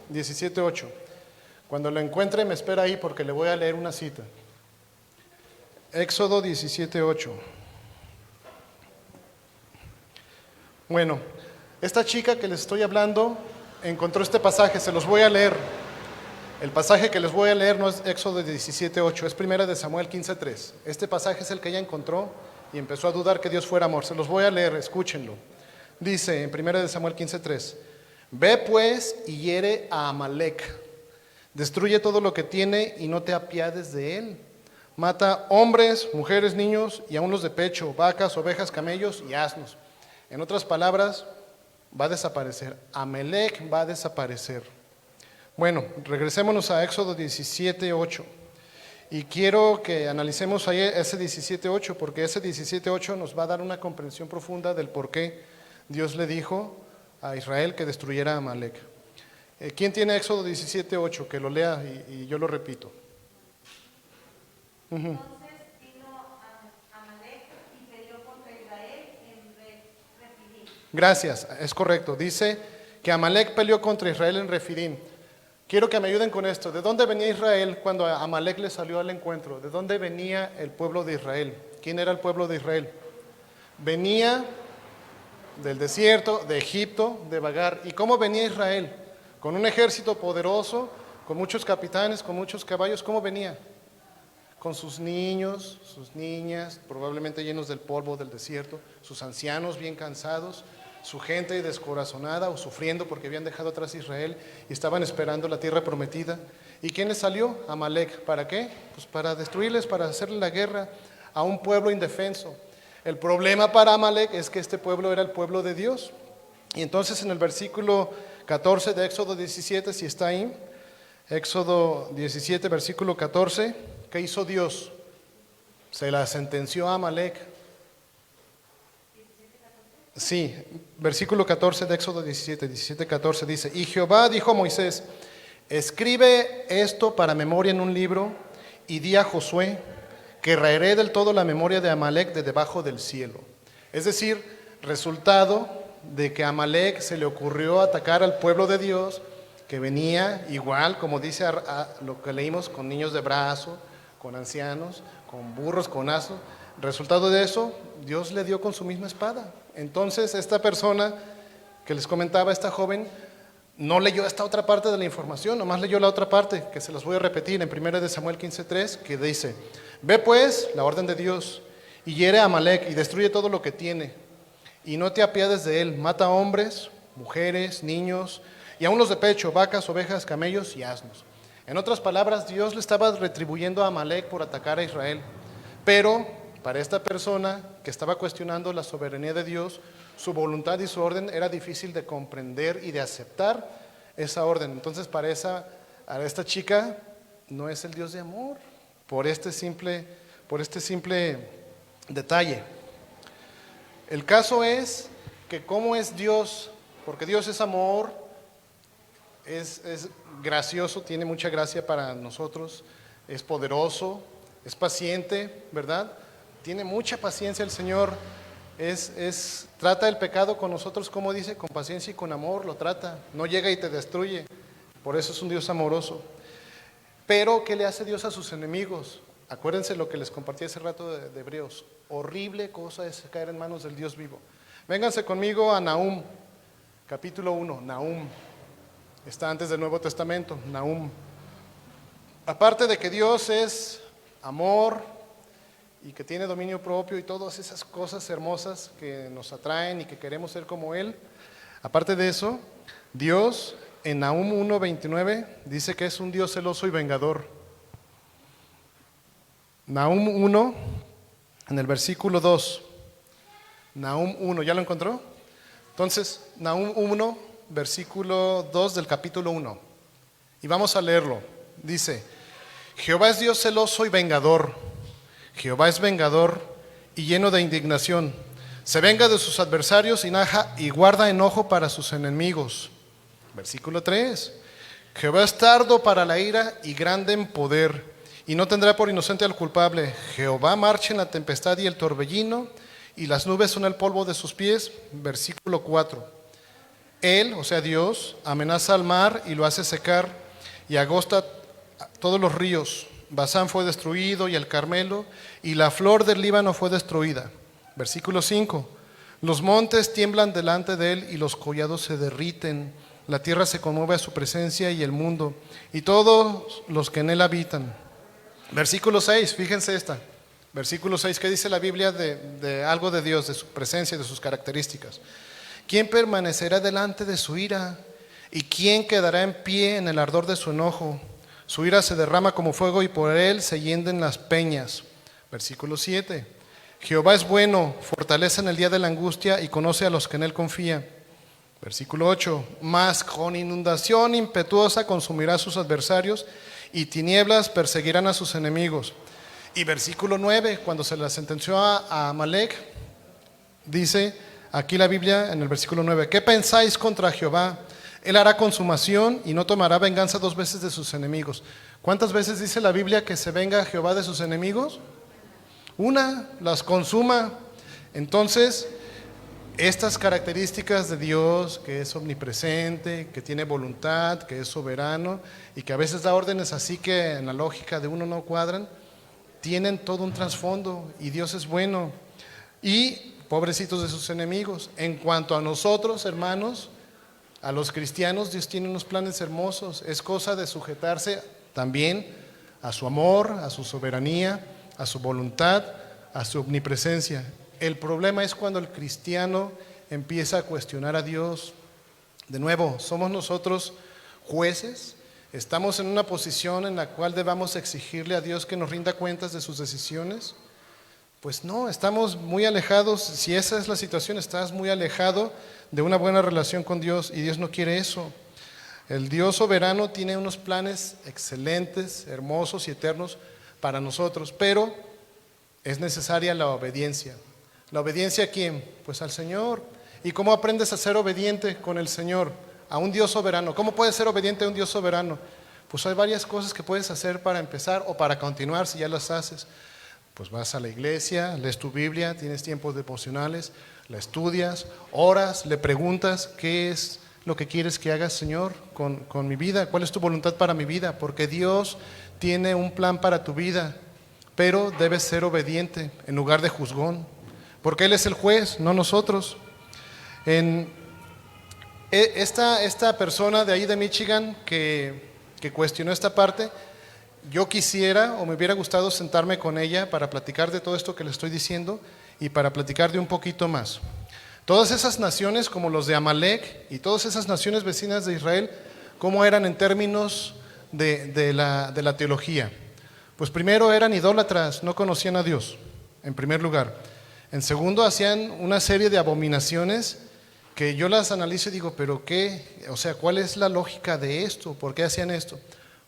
Speaker 2: 17:8. Cuando lo encuentre me espera ahí porque le voy a leer una cita. Éxodo 17:8. Bueno, esta chica que les estoy hablando encontró este pasaje, se los voy a leer. El pasaje que les voy a leer no es Éxodo 17:8, es primera de Samuel 15:3. Este pasaje es el que ella encontró y empezó a dudar que Dios fuera amor. Se los voy a leer, escúchenlo. Dice en primera de Samuel 15:3, ve pues y hiere a Amalec, destruye todo lo que tiene y no te apiades de él. Mata hombres, mujeres, niños y aun los de pecho, vacas, ovejas, camellos y asnos. En otras palabras, va a desaparecer. Amalec va a desaparecer. Bueno, regresémonos a Éxodo 17:8. Y quiero que analicemos ahí ese 17:8, porque ese 17:8 nos va a dar una comprensión profunda del por qué Dios le dijo a Israel que destruyera a Amalec. ¿Quién tiene Éxodo 17:8? Que lo lea y yo lo repito.
Speaker 3: Entonces vino Amalec y peleó contra Israel en Refidim.
Speaker 2: Gracias, es correcto. Dice que Amalec peleó contra Israel en Refidim. Quiero que me ayuden con esto. ¿De dónde venía Israel cuando Amalec le salió al encuentro? ¿De dónde venía el pueblo de Israel? ¿Quién era el pueblo de Israel? Venía del desierto, de Egipto, de vagar. ¿Y cómo venía Israel? Con un ejército poderoso, con muchos capitanes, con muchos caballos. ¿Cómo venía? Con sus niños, sus niñas, probablemente llenos del polvo del desierto, sus ancianos bien cansados, su gente descorazonada o sufriendo porque habían dejado atrás a Israel y estaban esperando la tierra prometida. ¿Y quién les salió? Amalec. ¿Para qué? Pues para destruirles, para hacerle la guerra a un pueblo indefenso. El problema para Amalec es que este pueblo era el pueblo de Dios. Y entonces en el versículo 14 de Éxodo 17, si está ahí, Éxodo 17, versículo 14, ¿qué hizo Dios? Se la sentenció a Amalec. Sí, versículo 14 de Éxodo 17, 14 dice, y Jehová dijo a Moisés, escribe esto para memoria en un libro y di a Josué que raeré del todo la memoria de Amalec de debajo del cielo. Es decir, resultado de que a Amalec se le ocurrió atacar al pueblo de Dios, que venía igual, como dice lo que leímos, con niños de brazo, con ancianos, con burros, con asnos. Resultado de eso, Dios le dio con su misma espada. Entonces, esta persona que les comentaba, esta joven, no leyó esta otra parte de la información, nomás leyó la otra parte, que se las voy a repetir en 1 de Samuel 15:3, que dice, ve pues, la orden de Dios, y hiere a Amalec, y destruye todo lo que tiene, y no te apiades de él, mata hombres, mujeres, niños, y aun los de pecho, vacas, ovejas, camellos y asnos. En otras palabras, Dios le estaba retribuyendo a Amalec por atacar a Israel, pero para esta persona que estaba cuestionando la soberanía de Dios, su voluntad y su orden era difícil de comprender y de aceptar esa orden. Entonces para esta chica no es el Dios de amor, por este simple detalle. El caso es que cómo es Dios, porque Dios es amor, es gracioso, tiene mucha gracia para nosotros, es poderoso, es paciente, ¿verdad? Tiene mucha paciencia el Señor, trata el pecado con nosotros, como dice, con paciencia y con amor lo trata, no llega y te destruye, por eso es un Dios amoroso. Pero, ¿qué le hace Dios a sus enemigos? Acuérdense lo que les compartí hace rato de Hebreos. Horrible cosa es caer en manos del Dios vivo. Vénganse conmigo a Nahum, capítulo 1. Nahum está antes del Nuevo Testamento. Nahum. Aparte de que Dios es amor y que tiene dominio propio y todas esas cosas hermosas que nos atraen y que queremos ser como Él, aparte de eso, Dios en Nahum 1:29 dice que es un Dios celoso y vengador. Nahum 1, en el versículo 2. Nahum 1, ¿ya lo encontró? Entonces, Nahum 1, versículo 2 del capítulo 1. Y vamos a leerlo. Dice: Jehová es Dios celoso y vengador. Jehová es vengador y lleno de indignación. Se venga de sus adversarios y guarda enojo para sus enemigos. Versículo 3. Jehová es tardo para la ira y grande en poder, y no tendrá por inocente al culpable. Jehová marcha en la tempestad y el torbellino, y las nubes son el polvo de sus pies. Versículo 4. Él, o sea Dios, amenaza al mar y lo hace secar, y agosta todos los ríos. Basán fue destruido y el Carmelo, y la flor del Líbano fue destruida. Versículo 5. Los montes tiemblan delante de él y los collados se derriten. La tierra se conmueve a su presencia y el mundo, y todos los que en él habitan. Versículo 6, fíjense esta. Versículo 6, ¿qué dice la Biblia de algo de Dios, de su presencia y de sus características? ¿Quién permanecerá delante de su ira? ¿Y quién quedará en pie en el ardor de su enojo? Su ira se derrama como fuego y por él se hienden las peñas. Versículo 7. Jehová es bueno, fortalece en el día de la angustia y conoce a los que en él confían. Versículo 8. Mas con inundación impetuosa consumirá a sus adversarios y tinieblas perseguirán a sus enemigos. Y versículo 9, cuando se la sentenció a Amalek, dice aquí la Biblia en el versículo 9: ¿qué pensáis contra Jehová? Él hará consumación y no tomará venganza 2 veces de sus enemigos. ¿Cuántas veces dice la Biblia que se venga Jehová de sus enemigos? Una, las consuma. Entonces, estas características de Dios, que es omnipresente, que tiene voluntad, que es soberano y que a veces da órdenes así que en la lógica de uno no cuadran, tienen todo un trasfondo y Dios es bueno. Y pobrecitos de sus enemigos. En cuanto a nosotros, hermanos, a los cristianos, Dios tiene unos planes hermosos. Es cosa de sujetarse también a su amor, a su soberanía, a su voluntad, a su omnipresencia. El problema es cuando el cristiano empieza a cuestionar a Dios. De nuevo, ¿somos nosotros jueces? ¿Estamos en una posición en la cual debamos exigirle a Dios que nos rinda cuentas de sus decisiones? Pues no, estamos muy alejados. Si esa es la situación, estás muy alejado de una buena relación con Dios y Dios no quiere eso. El Dios soberano tiene unos planes excelentes, hermosos y eternos para nosotros, pero es necesaria la obediencia. ¿La obediencia a quién? Pues al Señor. ¿Y cómo aprendes a ser obediente con el Señor? A un Dios soberano. ¿Cómo puedes ser obediente a un Dios soberano? Pues hay varias cosas que puedes hacer para empezar o para continuar si ya las haces. Pues vas a la iglesia, lees tu Biblia, tienes tiempos devocionales, la estudias, oras, le preguntas qué es lo que quieres que haga, Señor, con mi vida, cuál es tu voluntad para mi vida, porque Dios tiene un plan para tu vida, pero debes ser obediente en lugar de juzgón, porque Él es el juez, no nosotros. Esta persona de ahí de Michigan que cuestionó esta parte, yo quisiera o me hubiera gustado sentarme con ella para platicar de todo esto que le estoy diciendo y para platicar de un poquito más. Todas esas naciones como los de Amalek y todas esas naciones vecinas de Israel, ¿cómo eran en términos de la teología? Pues primero eran idólatras, no conocían a Dios, en primer lugar. En segundo, hacían una serie de abominaciones que yo las analizo y digo, ¿pero qué? O sea, ¿cuál es la lógica de esto? ¿Por qué hacían esto?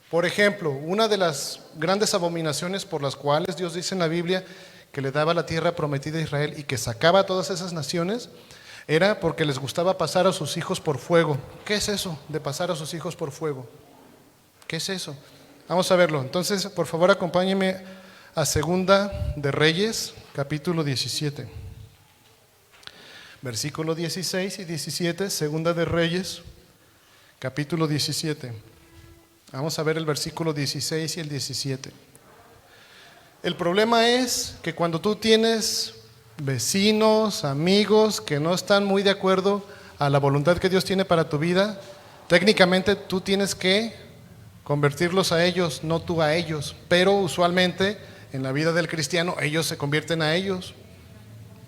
Speaker 2: Por ejemplo, una de las grandes abominaciones por las cuales Dios dice en la Biblia que le daba la tierra prometida a Israel y que sacaba a todas esas naciones, era porque les gustaba pasar a sus hijos por fuego. ¿Qué es eso de pasar a sus hijos por fuego? ¿Qué es eso? Vamos a verlo. Entonces, por favor, acompáñenme a Segunda de Reyes, capítulo 17. Versículo 16 y 17, Segunda de Reyes, capítulo 17. Vamos a ver el versículo 16 y el 17. El problema es que cuando tú tienes vecinos, amigos que no están muy de acuerdo a la voluntad que Dios tiene para tu vida, técnicamente tú tienes que convertirlos a ellos, no tú a ellos. Pero usualmente en la vida del cristiano ellos se convierten a ellos,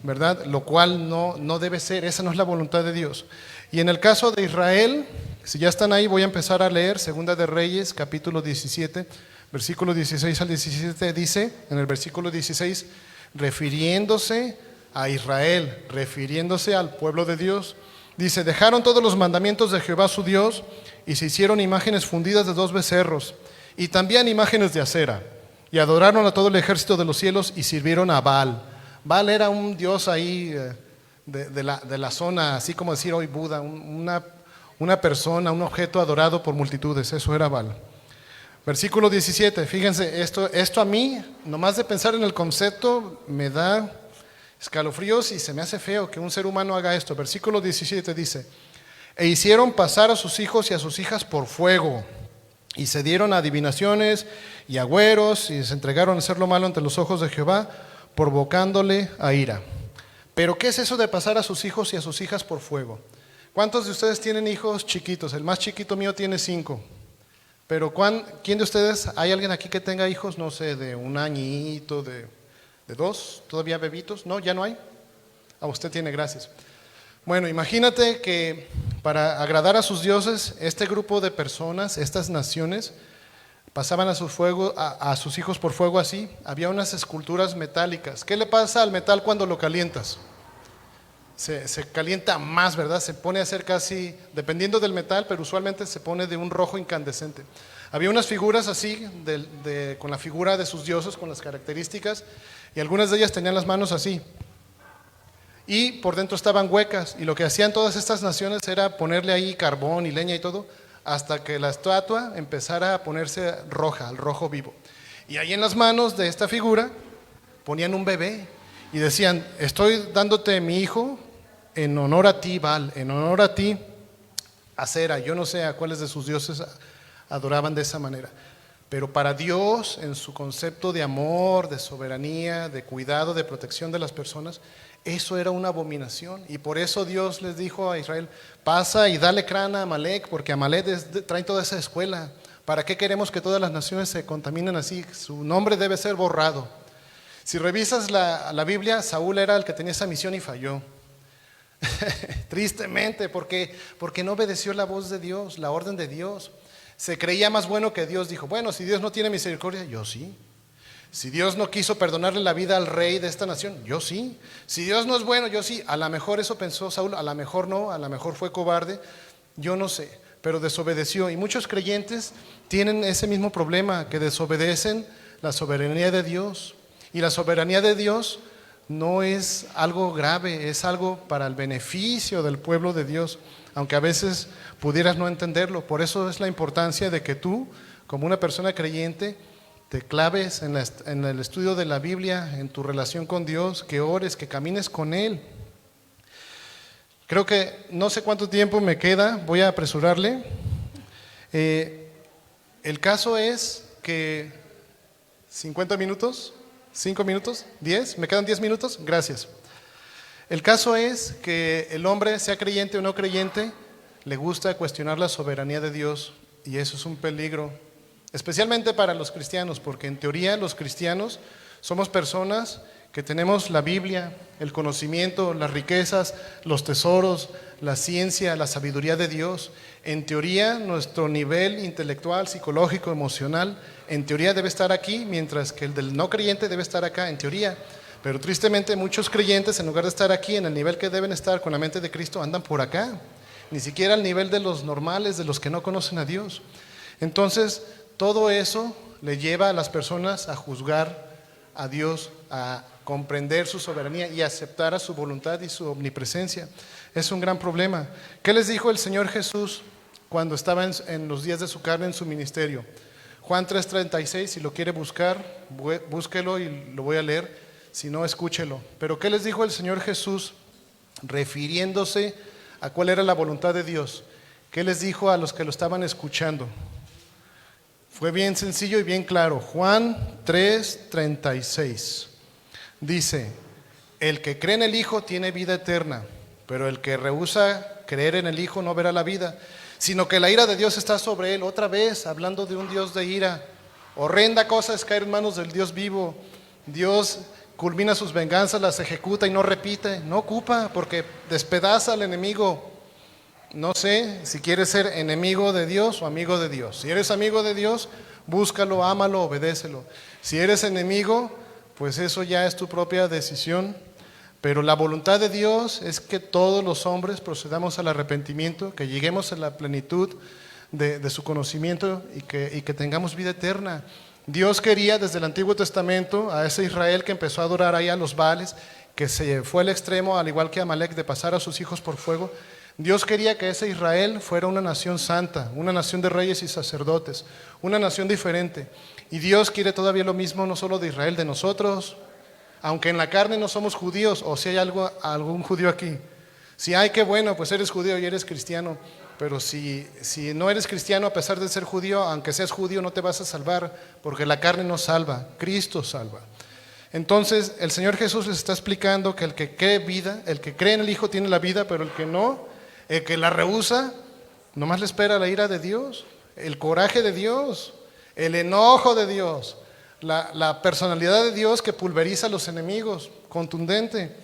Speaker 2: ¿verdad? Lo cual no debe ser, esa no es la voluntad de Dios. Y en el caso de Israel, si ya están ahí, voy a empezar a leer Segunda de Reyes, capítulo 17, versículo 16 al 17, dice, en el versículo 16, refiriéndose a Israel, refiriéndose al pueblo de Dios, dice, dejaron todos los mandamientos de Jehová su Dios y se hicieron imágenes fundidas de 2 becerros y también imágenes de acera y adoraron a todo el ejército de los cielos y sirvieron a Baal. Baal era un dios ahí de la zona, así como decir hoy Buda, una persona, un objeto adorado por multitudes, eso era Baal. Versículo 17, fíjense, esto a mí, nomás de pensar en el concepto, me da escalofríos y se me hace feo que un ser humano haga esto. Versículo 17 dice, e hicieron pasar a sus hijos y a sus hijas por fuego, y se dieron a adivinaciones y agüeros, y se entregaron a hacer lo malo ante los ojos de Jehová, provocándole a ira. Pero ¿qué es eso de pasar a sus hijos y a sus hijas por fuego? ¿Cuántos de ustedes tienen hijos chiquitos? El más chiquito mío tiene 5. Pero ¿quién de ustedes, hay alguien aquí que tenga hijos, no sé, de 1 añito, de 2, todavía bebitos? ¿No? ¿Ya no hay? A usted tiene, gracias. Bueno, imagínate que para agradar a sus dioses, este grupo de personas, estas naciones, pasaban a sus hijos por fuego así. Había unas esculturas metálicas. ¿Qué le pasa al metal cuando lo calientas? Se calienta más, ¿verdad? Se pone a ser casi, dependiendo del metal, pero usualmente se pone de un rojo incandescente. Había unas figuras así, con la figura de sus dioses, con las características, y algunas de ellas tenían las manos así. Y por dentro estaban huecas, y lo que hacían todas estas naciones era ponerle ahí carbón y leña y todo, hasta que la estatua empezara a ponerse roja, al rojo vivo. Y ahí en las manos de esta figura ponían un bebé y decían, estoy dándote mi hijo en honor a ti, Baal, en honor a ti, Acera. Yo no sé a cuáles de sus dioses adoraban de esa manera. Pero para Dios, en su concepto de amor, de soberanía, de cuidado, de protección de las personas, eso era una abominación. Y por eso Dios les dijo a Israel, pasa y dale crana a Amalek, porque Amalek trae toda esa escuela. ¿Para qué queremos que todas las naciones se contaminen así? Su nombre debe ser borrado. Si revisas la Biblia, Saúl era el que tenía esa misión y falló. Tristemente, porque no obedeció la voz de Dios, la orden de Dios. Se creía más bueno que Dios. Dijo, bueno, si Dios no tiene misericordia, yo sí. Si Dios no quiso perdonarle la vida al rey de esta nación, yo sí. Si Dios no es bueno, yo sí. A lo mejor eso pensó Saúl, a lo mejor no, a lo mejor fue cobarde, yo no sé, pero desobedeció. Y muchos creyentes tienen ese mismo problema, que desobedecen la soberanía de Dios. Y la soberanía de Dios no es algo grave, es algo para el beneficio del pueblo de Dios, aunque a veces pudieras no entenderlo. Por eso es la importancia de que tú, como una persona creyente, te claves en el estudio de la Biblia, en tu relación con Dios, que ores, que camines con Él. Creo que no sé cuánto tiempo me queda, voy a apresurarle. El caso es que 50 minutos, 5 minutos, 10, me quedan 10 minutos, gracias. El caso es que el hombre, sea creyente o no creyente, le gusta cuestionar la soberanía de Dios, y eso es un peligro. Especialmente para los cristianos, porque en teoría los cristianos somos personas que tenemos la Biblia, el conocimiento, las riquezas, los tesoros, la ciencia, la sabiduría de Dios. En teoría nuestro nivel intelectual, psicológico, emocional, en teoría debe estar aquí, mientras que el del no creyente debe estar acá, en teoría. Pero tristemente muchos creyentes, en lugar de estar aquí en el nivel que deben estar con la mente de Cristo, andan por acá, ni siquiera al nivel de los normales, de los que no conocen a Dios. Entonces, todo eso le lleva a las personas a juzgar a Dios, a comprender su soberanía y aceptar a su voluntad y su omnipresencia. Es un gran problema. ¿Qué les dijo el Señor Jesús cuando estaba en los días de su carne en su ministerio? Juan 3:36, si lo quiere buscar, búsquelo y lo voy a leer, si no, escúchelo. Pero ¿qué les dijo el Señor Jesús refiriéndose a cuál era la voluntad de Dios? ¿Qué les dijo a los que lo estaban escuchando? Fue bien sencillo y bien claro. Juan 3:36 dice, el que cree en el Hijo tiene vida eterna, pero el que rehúsa creer en el Hijo no verá la vida, sino que la ira de Dios está sobre él. Otra vez, hablando de un Dios de ira. Horrenda cosa es caer en manos del Dios vivo. Dios culmina sus venganzas, las ejecuta y no repite, no ocupa, porque despedaza al enemigo. No sé si quieres ser enemigo de Dios o amigo de Dios. Si eres amigo de Dios, búscalo, ámalo, obedécelo. Si eres enemigo, pues eso ya es tu propia decisión. Pero la voluntad de Dios es que todos los hombres procedamos al arrepentimiento, que lleguemos a la plenitud de su conocimiento y que tengamos vida eterna. Dios quería desde el Antiguo Testamento a ese Israel que empezó a adorar ahí a los Baales, que se fue al extremo, al igual que Amalek, de pasar a sus hijos por fuego. Dios quería que ese Israel fuera una nación santa, una nación de reyes y sacerdotes, una nación diferente. Y Dios quiere todavía lo mismo, no solo de Israel, de nosotros. Aunque en la carne no somos judíos, o si hay algún judío aquí. Si hay, qué bueno, pues eres judío y eres cristiano. Pero si no eres cristiano, a pesar de ser judío, aunque seas judío, no te vas a salvar, porque la carne no salva, Cristo salva. Entonces, el Señor Jesús les está explicando que el que cree vida, el que cree en el Hijo tiene la vida, pero el que no, el que la rehúsa, nomás le espera la ira de Dios, el coraje de Dios, el enojo de Dios, la personalidad de Dios que pulveriza a los enemigos, contundente.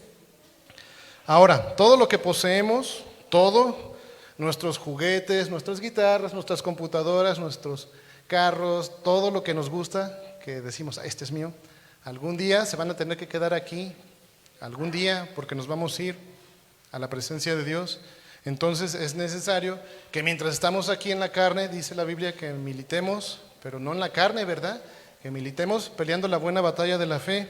Speaker 2: Ahora, todo lo que poseemos, todo, nuestros juguetes, nuestras guitarras, nuestras computadoras, nuestros carros, todo lo que nos gusta, que decimos, este es mío, algún día se van a tener que quedar aquí, algún día, porque nos vamos a ir a la presencia de Dios. Entonces es necesario que mientras estamos aquí en la carne, dice la Biblia, que militemos, pero no en la carne, ¿verdad? Que militemos peleando la buena batalla de la fe.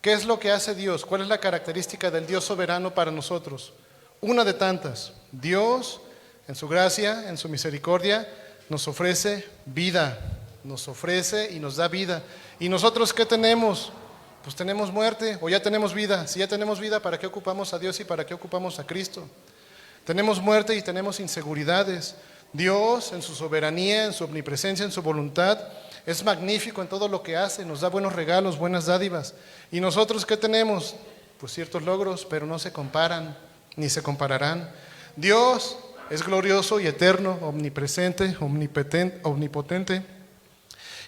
Speaker 2: ¿Qué es lo que hace Dios? ¿Cuál es la característica del Dios soberano para nosotros? Una de tantas. Dios, en su gracia, en su misericordia, nos ofrece vida, nos ofrece y nos da vida. ¿Y nosotros qué tenemos? Pues tenemos muerte o ya tenemos vida. Si ya tenemos vida, ¿para qué ocupamos a Dios y para qué ocupamos a Cristo? Tenemos muerte y tenemos inseguridades. Dios, en su soberanía, en su omnipresencia, en su voluntad, es magnífico en todo lo que hace, nos da buenos regalos, buenas dádivas. ¿Y nosotros qué tenemos? Pues ciertos logros, pero no se comparan, ni se compararán. Dios es glorioso y eterno, omnipresente, omnipotente.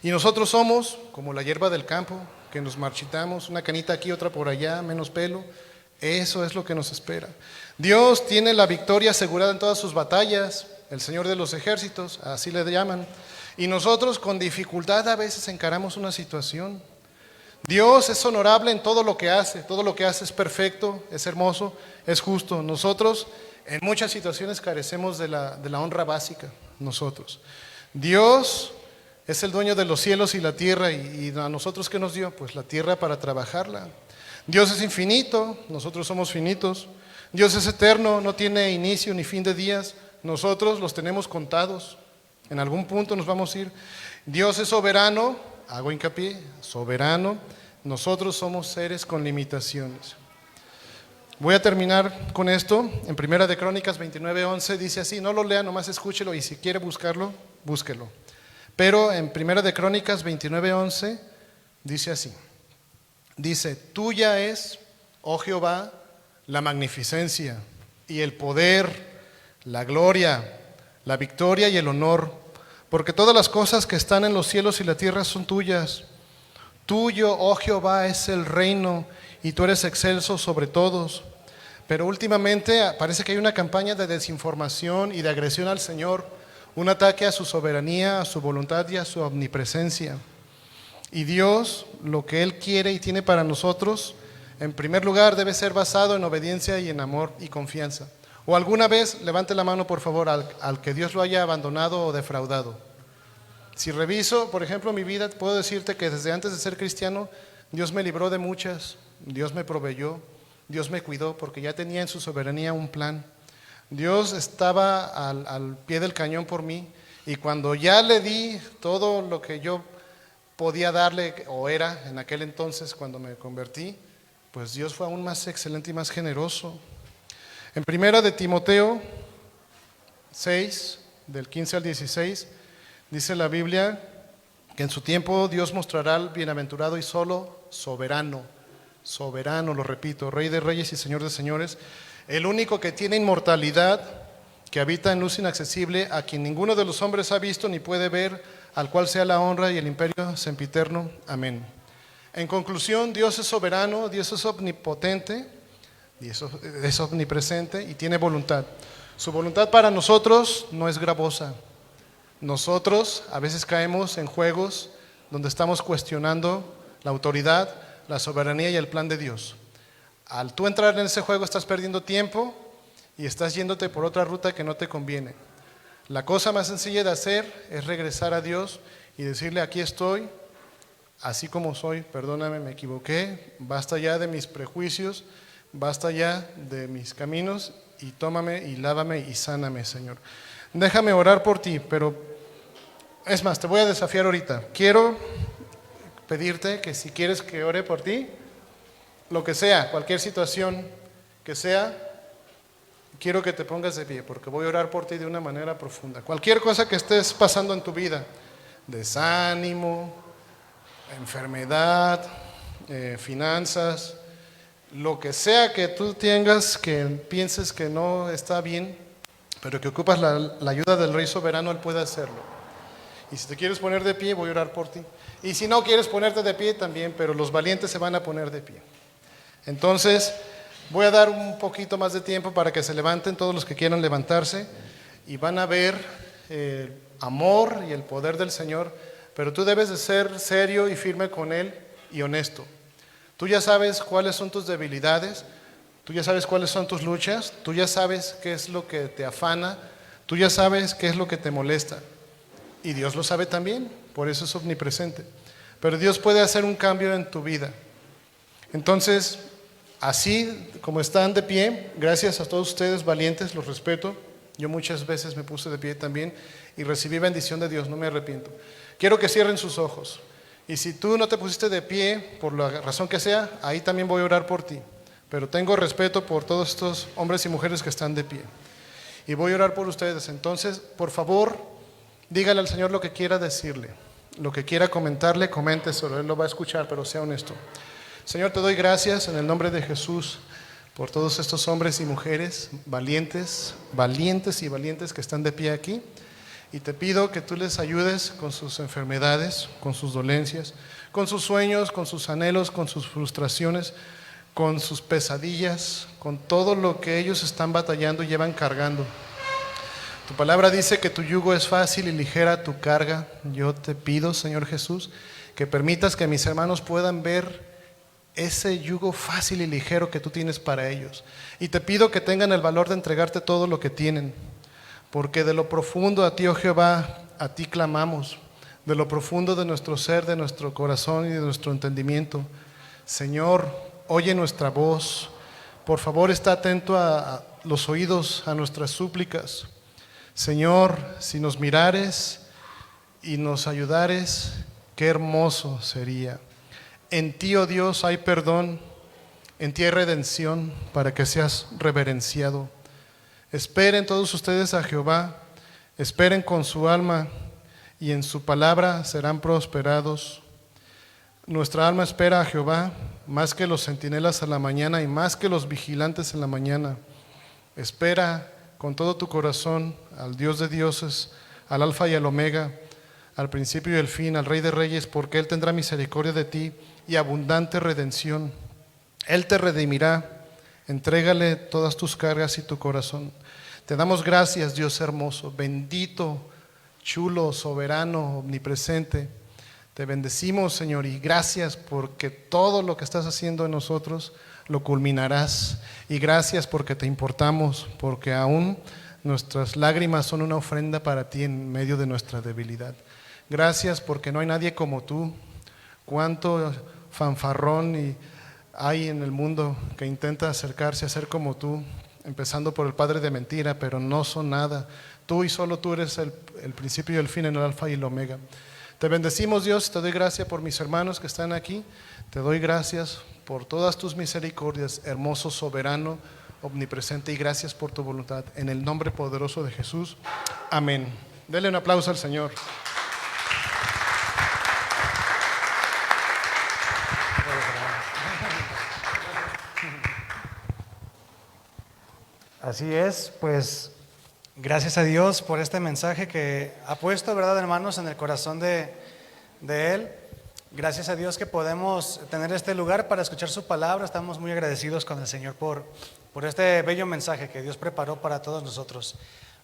Speaker 2: Y nosotros somos como la hierba del campo, que nos marchitamos, una canita aquí, otra por allá, menos pelo. Eso es lo que nos espera. Dios tiene la victoria asegurada en todas sus batallas, el Señor de los ejércitos, así le llaman. Y nosotros con dificultad a veces encaramos una situación. Dios es honorable en todo lo que hace es perfecto, es hermoso, es justo. Nosotros en muchas situaciones carecemos de la honra básica, nosotros. Dios es el dueño de los cielos y la tierra, y a nosotros ¿qué nos dio? Pues la tierra para trabajarla. Dios es infinito, nosotros somos finitos. Dios es eterno, no tiene inicio ni fin de días, nosotros los tenemos contados. En algún punto nos vamos a ir. Dios es soberano, hago hincapié, soberano. Nosotros somos seres con limitaciones. Voy a terminar con esto. En Primera de Crónicas 29:11 dice así, no lo lea, nomás escúchelo y si quiere buscarlo, búsquelo. Pero en Primera de Crónicas 29:11 dice así. Dice, tuya es, oh Jehová, la magnificencia y el poder, la gloria, la victoria y el honor, porque todas las cosas que están en los cielos y la tierra son tuyas. Tuyo, oh Jehová, es el reino y tú eres excelso sobre todos. Pero últimamente parece que hay una campaña de desinformación y de agresión al Señor, un ataque a su soberanía, a su voluntad y a su omnipresencia. Y Dios, lo que Él quiere y tiene para nosotros, en primer lugar debe ser basado en obediencia y en amor y confianza. O alguna vez, levante la mano por favor, al que Dios lo haya abandonado o defraudado. Si reviso, por ejemplo, mi vida, puedo decirte que desde antes de ser cristiano, Dios me libró de muchas, Dios me proveyó, Dios me cuidó, porque ya tenía en su soberanía un plan. Dios estaba al pie del cañón por mí, y cuando ya le di todo lo que yo podía darle, o era en aquel entonces cuando me convertí, pues Dios fue aún más excelente y más generoso. En Primera de Timoteo 6, del 15 al 16, dice la Biblia que en su tiempo Dios mostrará al bienaventurado y solo soberano, soberano, lo repito, Rey de reyes y Señor de señores, el único que tiene inmortalidad, que habita en luz inaccesible, a quien ninguno de los hombres ha visto ni puede ver, al cual sea la honra y el imperio sempiterno. Amén. En conclusión, Dios es soberano, Dios es omnipotente, Dios es omnipresente y tiene voluntad. Su voluntad para nosotros no es gravosa. Nosotros a veces caemos en juegos donde estamos cuestionando la autoridad, la soberanía y el plan de Dios. Al tú entrar en ese juego estás perdiendo tiempo y estás yéndote por otra ruta que no te conviene. La cosa más sencilla de hacer es regresar a Dios y decirle: aquí estoy, así como soy, perdóname, me equivoqué, basta ya de mis prejuicios, basta ya de mis caminos y tómame y lávame y sáname, Señor. Déjame orar por ti, pero es más, te voy a desafiar ahorita. Quiero pedirte que si quieres que ore por ti, lo que sea, cualquier situación que sea, quiero que te pongas de pie, porque voy a orar por ti de una manera profunda. Cualquier cosa que estés pasando en tu vida, desánimo, enfermedad, finanzas, lo que sea que tú tengas que pienses que no está bien, pero que ocupas la ayuda del Rey Soberano, Él puede hacerlo. Y si te quieres poner de pie, voy a orar por ti. Y si no quieres ponerte de pie también, pero los valientes se van a poner de pie. Entonces, voy a dar un poquito más de tiempo para que se levanten todos los que quieran levantarse y van a ver el amor y el poder del Señor, pero tú debes de ser serio y firme con Él y honesto. Tú ya sabes cuáles son tus debilidades, tú ya sabes cuáles son tus luchas, tú ya sabes qué es lo que te afana, tú ya sabes qué es lo que te molesta. Y Dios lo sabe también, por eso es omnipresente. Pero Dios puede hacer un cambio en tu vida. Entonces, así como están de pie, gracias a todos ustedes valientes, los respeto. Yo muchas veces me puse de pie también y recibí bendición de Dios, no me arrepiento. Quiero que cierren sus ojos. Y si tú no te pusiste de pie, por la razón que sea, ahí también voy a orar por ti. Pero tengo respeto por todos estos hombres y mujeres que están de pie. Y voy a orar por ustedes. Entonces, por favor, dígale al Señor lo que quiera decirle. Lo que quiera comentarle, coménteselo. Él lo va a escuchar, pero sea honesto. Señor, te doy gracias en el nombre de Jesús por todos estos hombres y mujeres valientes que están de pie aquí. Y te pido que tú les ayudes con sus enfermedades, con sus dolencias, con sus sueños, con sus anhelos, con sus frustraciones, con sus pesadillas, con todo lo que ellos están batallando y llevan cargando. Tu palabra dice que tu yugo es fácil y ligera tu carga. Yo te pido, Señor Jesús, que permitas que mis hermanos puedan ver ese yugo fácil y ligero que tú tienes para ellos. Y te pido que tengan el valor de entregarte todo lo que tienen. Porque de lo profundo a ti, oh Jehová, a ti clamamos, de lo profundo de nuestro ser, de nuestro corazón y de nuestro entendimiento. Señor, oye nuestra voz. Por favor, está atento a los oídos, a nuestras súplicas. Señor, si nos mirares y nos ayudares, qué hermoso sería. En ti, oh Dios, hay perdón, en ti hay redención para que seas reverenciado. Esperen todos ustedes a Jehová, esperen con su alma y en su palabra serán prosperados. Nuestra alma espera a Jehová más que los centinelas a la mañana y más que los vigilantes en la mañana. Espera con todo tu corazón al Dios de dioses, al Alfa y al Omega, al principio y el fin, al Rey de reyes, porque Él tendrá misericordia de ti y abundante redención. Él te redimirá. Entrégale todas tus cargas y tu corazón. Te damos gracias, Dios hermoso, bendito, chulo, soberano, omnipresente. Te bendecimos, Señor, y gracias porque todo lo que estás haciendo en nosotros lo culminarás. Y gracias porque te importamos, porque aún nuestras lágrimas son una ofrenda para ti en medio de nuestra debilidad. Gracias porque no hay nadie como tú. Cuánto fanfarrón hay en el mundo que intenta acercarse a ser como tú, empezando por el padre de mentira, pero no son nada. Tú y solo tú eres el principio y el fin, el alfa y el omega. Te bendecimos, Dios, te doy gracias por mis hermanos que están aquí, te doy gracias por todas tus misericordias, hermoso, soberano, omnipresente, y gracias por tu voluntad. En el nombre poderoso de Jesús, amén. Denle un aplauso al Señor.
Speaker 1: Así es, pues gracias a Dios por este mensaje que ha puesto, ¿verdad, hermanos?, en el corazón de Él. Gracias a Dios que podemos tener este lugar para escuchar su palabra. Estamos muy agradecidos con el Señor por este bello mensaje que Dios preparó para todos nosotros.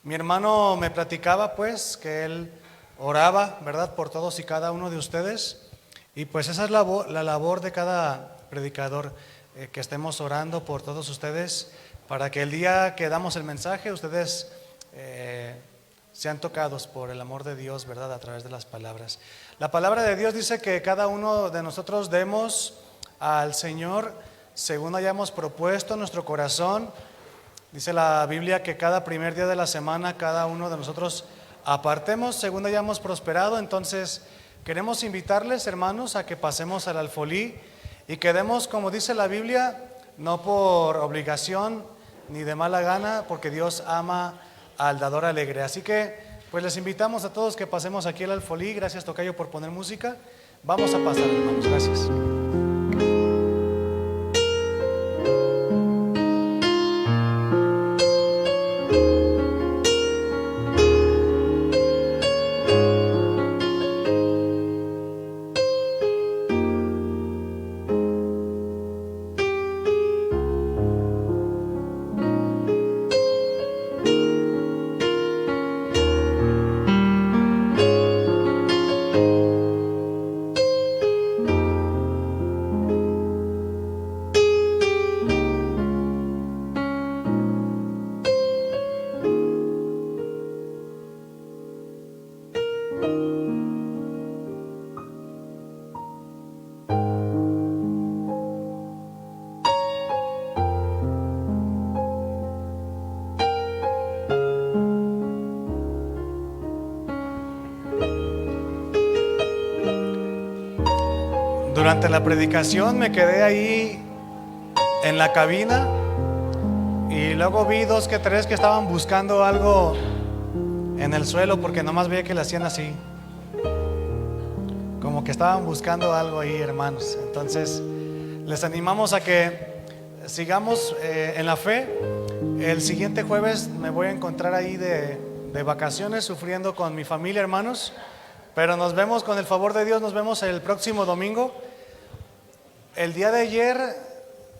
Speaker 1: Mi hermano me platicaba pues que él oraba, ¿verdad?, por todos y cada uno de ustedes. Y pues esa es la labor de cada predicador, que estemos orando por todos ustedes para que el día que damos el mensaje ustedes sean tocados por el amor de Dios, ¿verdad?, a través de las palabras. La palabra de Dios dice que cada uno de nosotros demos al Señor según hayamos propuesto en nuestro corazón. Dice la Biblia que cada primer día de la semana cada uno de nosotros apartemos según hayamos prosperado. Entonces queremos invitarles, hermanos, a que pasemos al alfolí y que demos, como dice la Biblia, no por obligación ni de mala gana, porque Dios ama al dador alegre. Así que pues les invitamos a todos que pasemos aquí al alfolí. Gracias, tocayo, por poner música. Vamos a pasar, hermanos. Gracias. Durante la predicación me quedé ahí en la cabina y luego vi dos que tres que estaban buscando algo en el suelo, porque nomás veía que le hacían así, como que estaban buscando algo ahí, hermanos. Entonces les animamos a que sigamos en la fe. El siguiente jueves me voy a encontrar ahí de vacaciones, sufriendo con mi familia, hermanos, pero nos vemos, con el favor de Dios, nos vemos el próximo domingo. El día de ayer,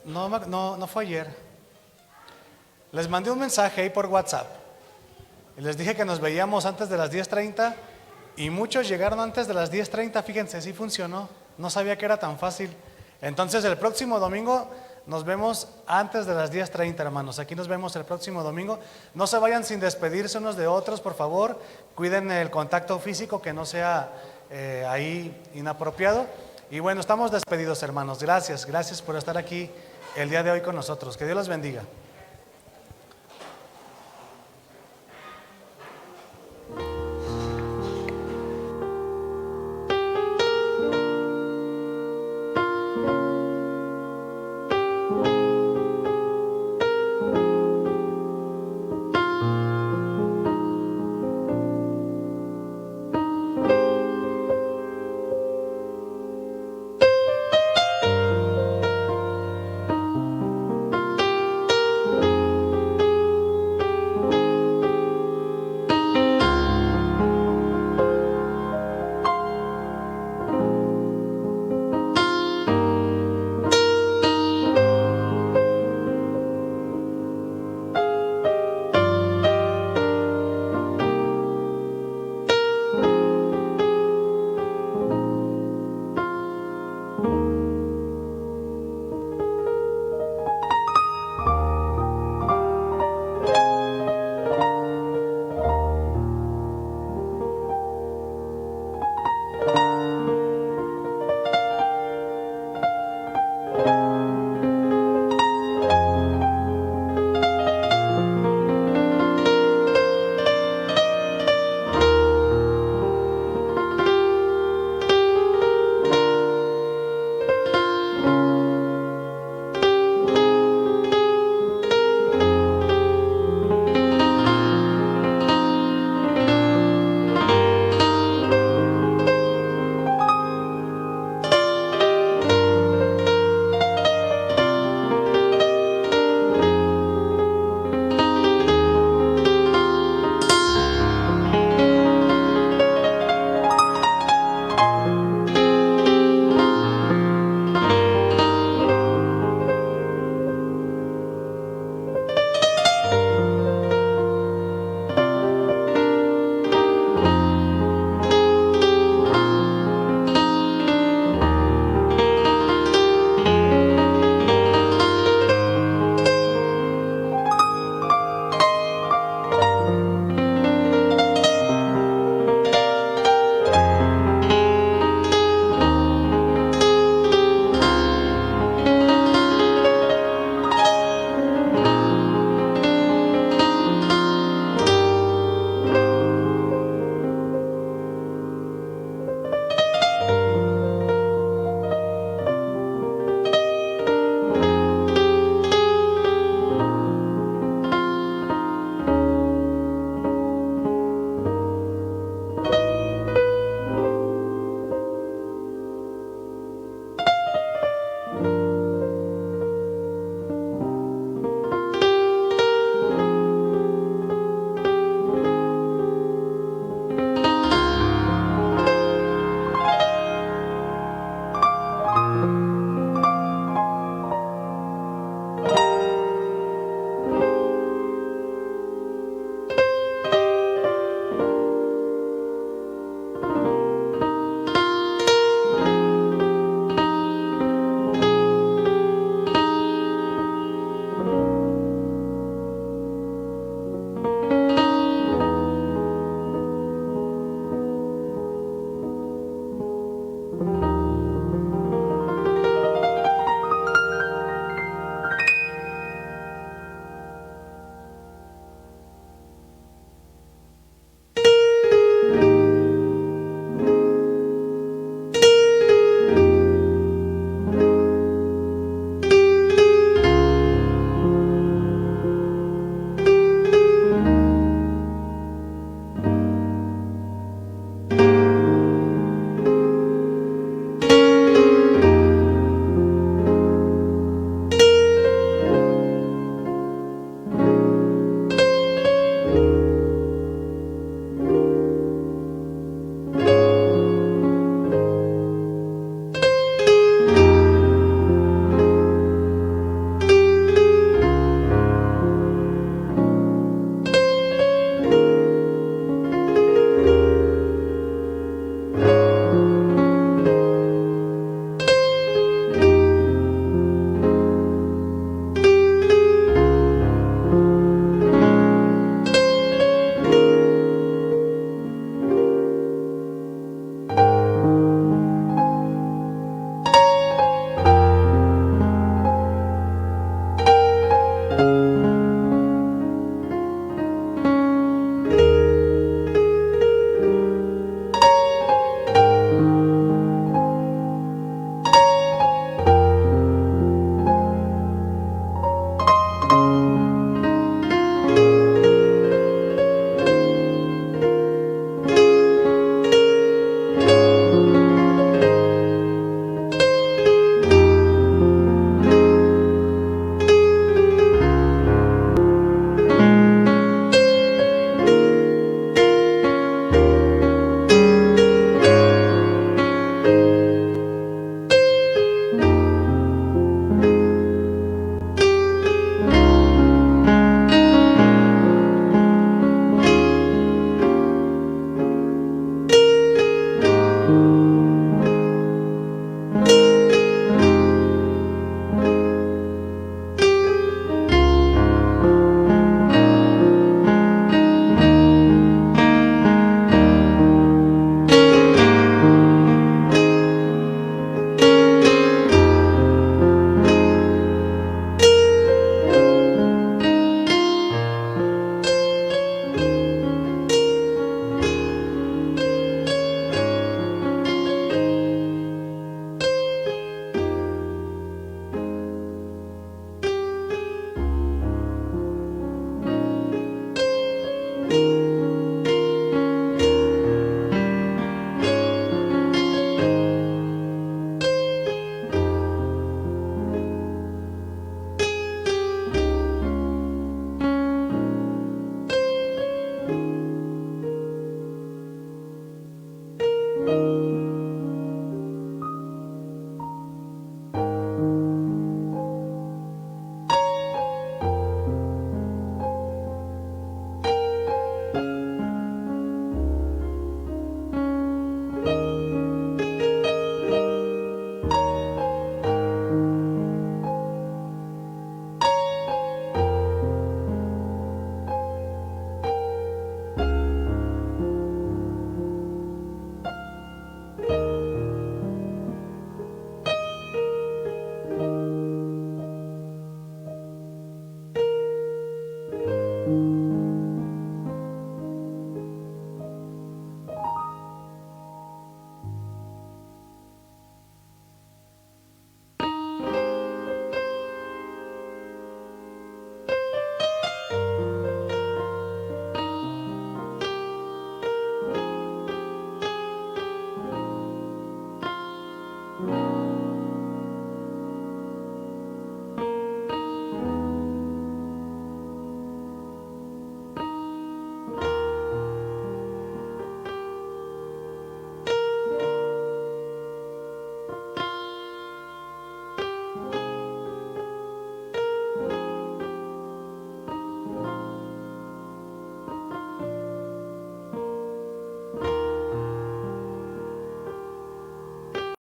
Speaker 1: no fue ayer, les mandé un mensaje ahí por WhatsApp y les dije que nos veíamos antes de las 10:30 y muchos llegaron antes de las 10:30. Fíjense, sí funcionó, no sabía que era tan fácil. Entonces el próximo domingo nos vemos antes de las 10:30, hermanos. Aquí nos vemos el próximo domingo. No se vayan sin despedirse unos de otros, por favor. Cuiden el contacto físico, que no sea ahí inapropiado. Y bueno, estamos despedidos, hermanos. Gracias por estar aquí el día de hoy con nosotros. Que Dios los bendiga.